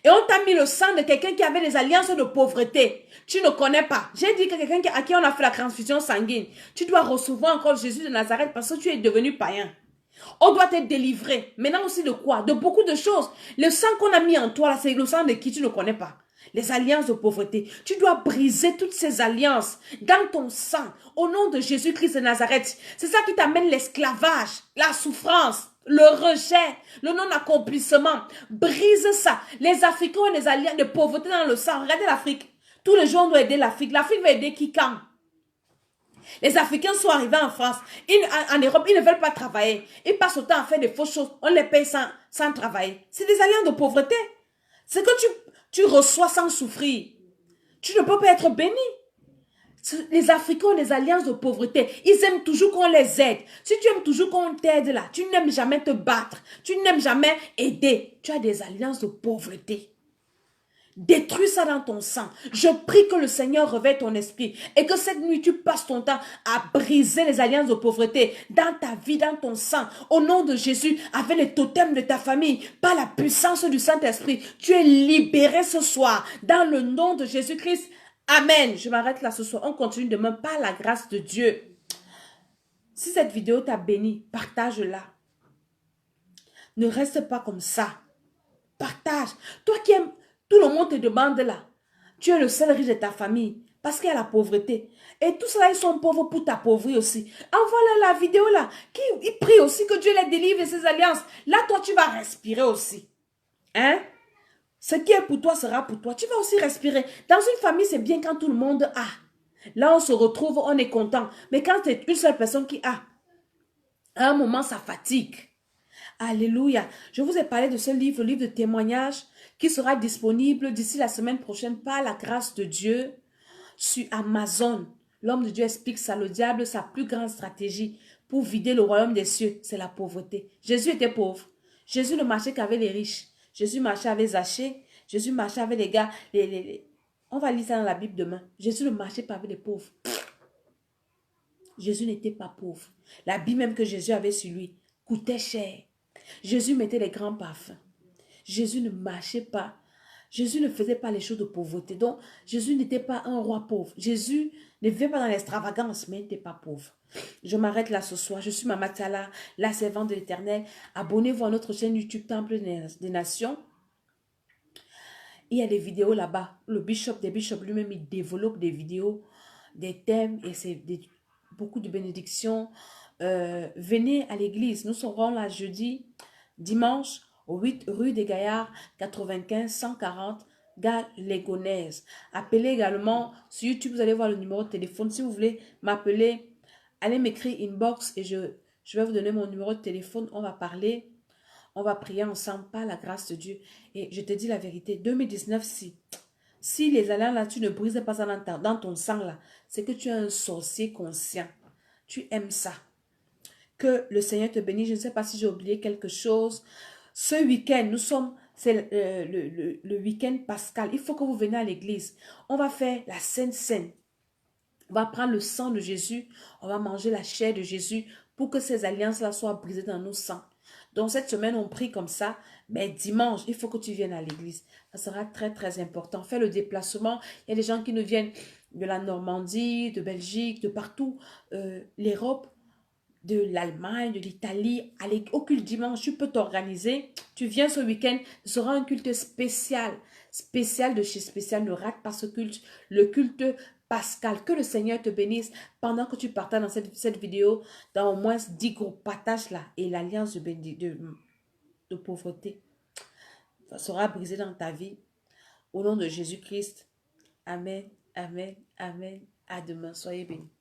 Et on t'a mis le sang de quelqu'un qui avait des alliances de pauvreté. Tu ne connais pas. J'ai dit que quelqu'un à qui on a fait la transfusion sanguine. Tu dois recevoir encore Jésus de Nazareth parce que tu es devenu païen. On doit te délivrer. Maintenant aussi de quoi? De beaucoup de choses. Le sang qu'on a mis en toi, c'est le sang de qui tu ne connais pas. Les alliances de pauvreté. Tu dois briser toutes ces alliances dans ton sang. Au nom de Jésus-Christ de Nazareth. C'est ça qui t'amène l'esclavage, la souffrance. Le rejet, le non-accomplissement, brise ça. Les Africains ont des alliances de pauvreté dans le sang. Regardez l'Afrique. Tous les jours, on doit aider l'Afrique. L'Afrique va aider qui quand? Les Africains sont arrivés en France. En Europe, ils ne veulent pas travailler. Ils passent le temps à faire des fausses choses. On les paye sans travailler. C'est des alliances de pauvreté. C'est que tu reçois sans souffrir. Tu ne peux pas être béni. Les Africains ont des alliances de pauvreté. Ils aiment toujours qu'on les aide. Si tu aimes toujours qu'on t'aide là, tu n'aimes jamais te battre. Tu n'aimes jamais aider. Tu as des alliances de pauvreté. Détruis ça dans ton sang. Je prie que le Seigneur réveille ton esprit et que cette nuit, tu passes ton temps à briser les alliances de pauvreté dans ta vie, dans ton sang. Au nom de Jésus, avec les totems de ta famille, par la puissance du Saint-Esprit, tu es libéré ce soir dans le nom de Jésus-Christ. Amen. Je m'arrête là ce soir. On continue demain par la grâce de Dieu. Si cette vidéo t'a béni, partage-la. Ne reste pas comme ça. Partage. Toi qui aimes, tout le monde te demande là. Tu es le seul riche de ta famille parce qu'il y a la pauvreté. Et tous ceux-là, ils sont pauvres pour t'appauvrir aussi. Envoie-leur la vidéo là. Ils prient aussi que Dieu les délivre de ses alliances. Là, toi, tu vas respirer aussi. Hein? Ce qui est pour toi sera pour toi. Tu vas aussi respirer. Dans une famille, c'est bien quand tout le monde a. Là, on se retrouve, on est content. Mais quand c'est une seule personne qui a, à un moment, ça fatigue. Alléluia. Je vous ai parlé de ce livre, le livre de témoignages, qui sera disponible d'ici la semaine prochaine par la grâce de Dieu sur Amazon. L'homme de Dieu explique ça. Le diable, sa plus grande stratégie pour vider le royaume des cieux, c'est la pauvreté. Jésus était pauvre. Jésus ne marchait qu'avec les riches. Jésus marchait avec Zachée. Jésus marchait avec les gars. On va lire ça dans la Bible demain. Jésus ne marchait pas avec les pauvres. Jésus n'était pas pauvre. L'habit même que Jésus avait sur lui coûtait cher. Jésus mettait les grands parfums. Jésus ne marchait pas. Jésus ne faisait pas les choses de pauvreté. Donc, Jésus n'était pas un roi pauvre. Jésus ne vivait pas dans l'extravagance, mais il n'était pas pauvre. Je m'arrête là ce soir. Je suis Mama Tala, la servante de l'Éternel. Abonnez-vous à notre chaîne YouTube Temple des Nations. Il y a des vidéos là-bas. Le bishop des bishops lui-même, il développe des vidéos, des thèmes et c'est beaucoup de bénédictions. Venez à l'église. Nous serons là jeudi, dimanche, au 8 rue des Gaillards, 95 140, gare Légonaise. Appelez également sur YouTube, vous allez voir le numéro de téléphone. Si vous voulez m'appeler, allez m'écrire inbox et je vais vous donner mon numéro de téléphone. On va parler, on va prier ensemble par la grâce de Dieu. Et je te dis la vérité, 2019, si les alliances là, tu ne brises pas ça dans ton sang là, c'est que tu es un sorcier conscient. Tu aimes ça. Que le Seigneur te bénisse. Je ne sais pas si j'ai oublié quelque chose. Ce week-end, c'est le week-end pascal. Il faut que vous veniez à l'église. On va faire la Sainte Seine. On va prendre le sang de Jésus. On va manger la chair de Jésus pour que ces alliances-là soient brisées dans nos sangs. Donc cette semaine, on prie comme ça. Mais dimanche, il faut que tu viennes à l'église. Ça sera très, très important. Fais le déplacement. Il y a des gens qui nous viennent de la Normandie, de Belgique, de partout. L'Europe, de l'Allemagne, de l'Italie, au culte dimanche, tu peux t'organiser. Tu viens ce week-end, ce sera un culte spécial, spécial de chez spécial. Ne rate pas ce culte, le culte pascal. Que le Seigneur te bénisse pendant que tu partages dans cette vidéo, dans au moins 10 groupes. Partage là et l'alliance de pauvreté sera brisée dans ta vie. Au nom de Jésus-Christ. Amen, amen, amen. À demain. Soyez bénis.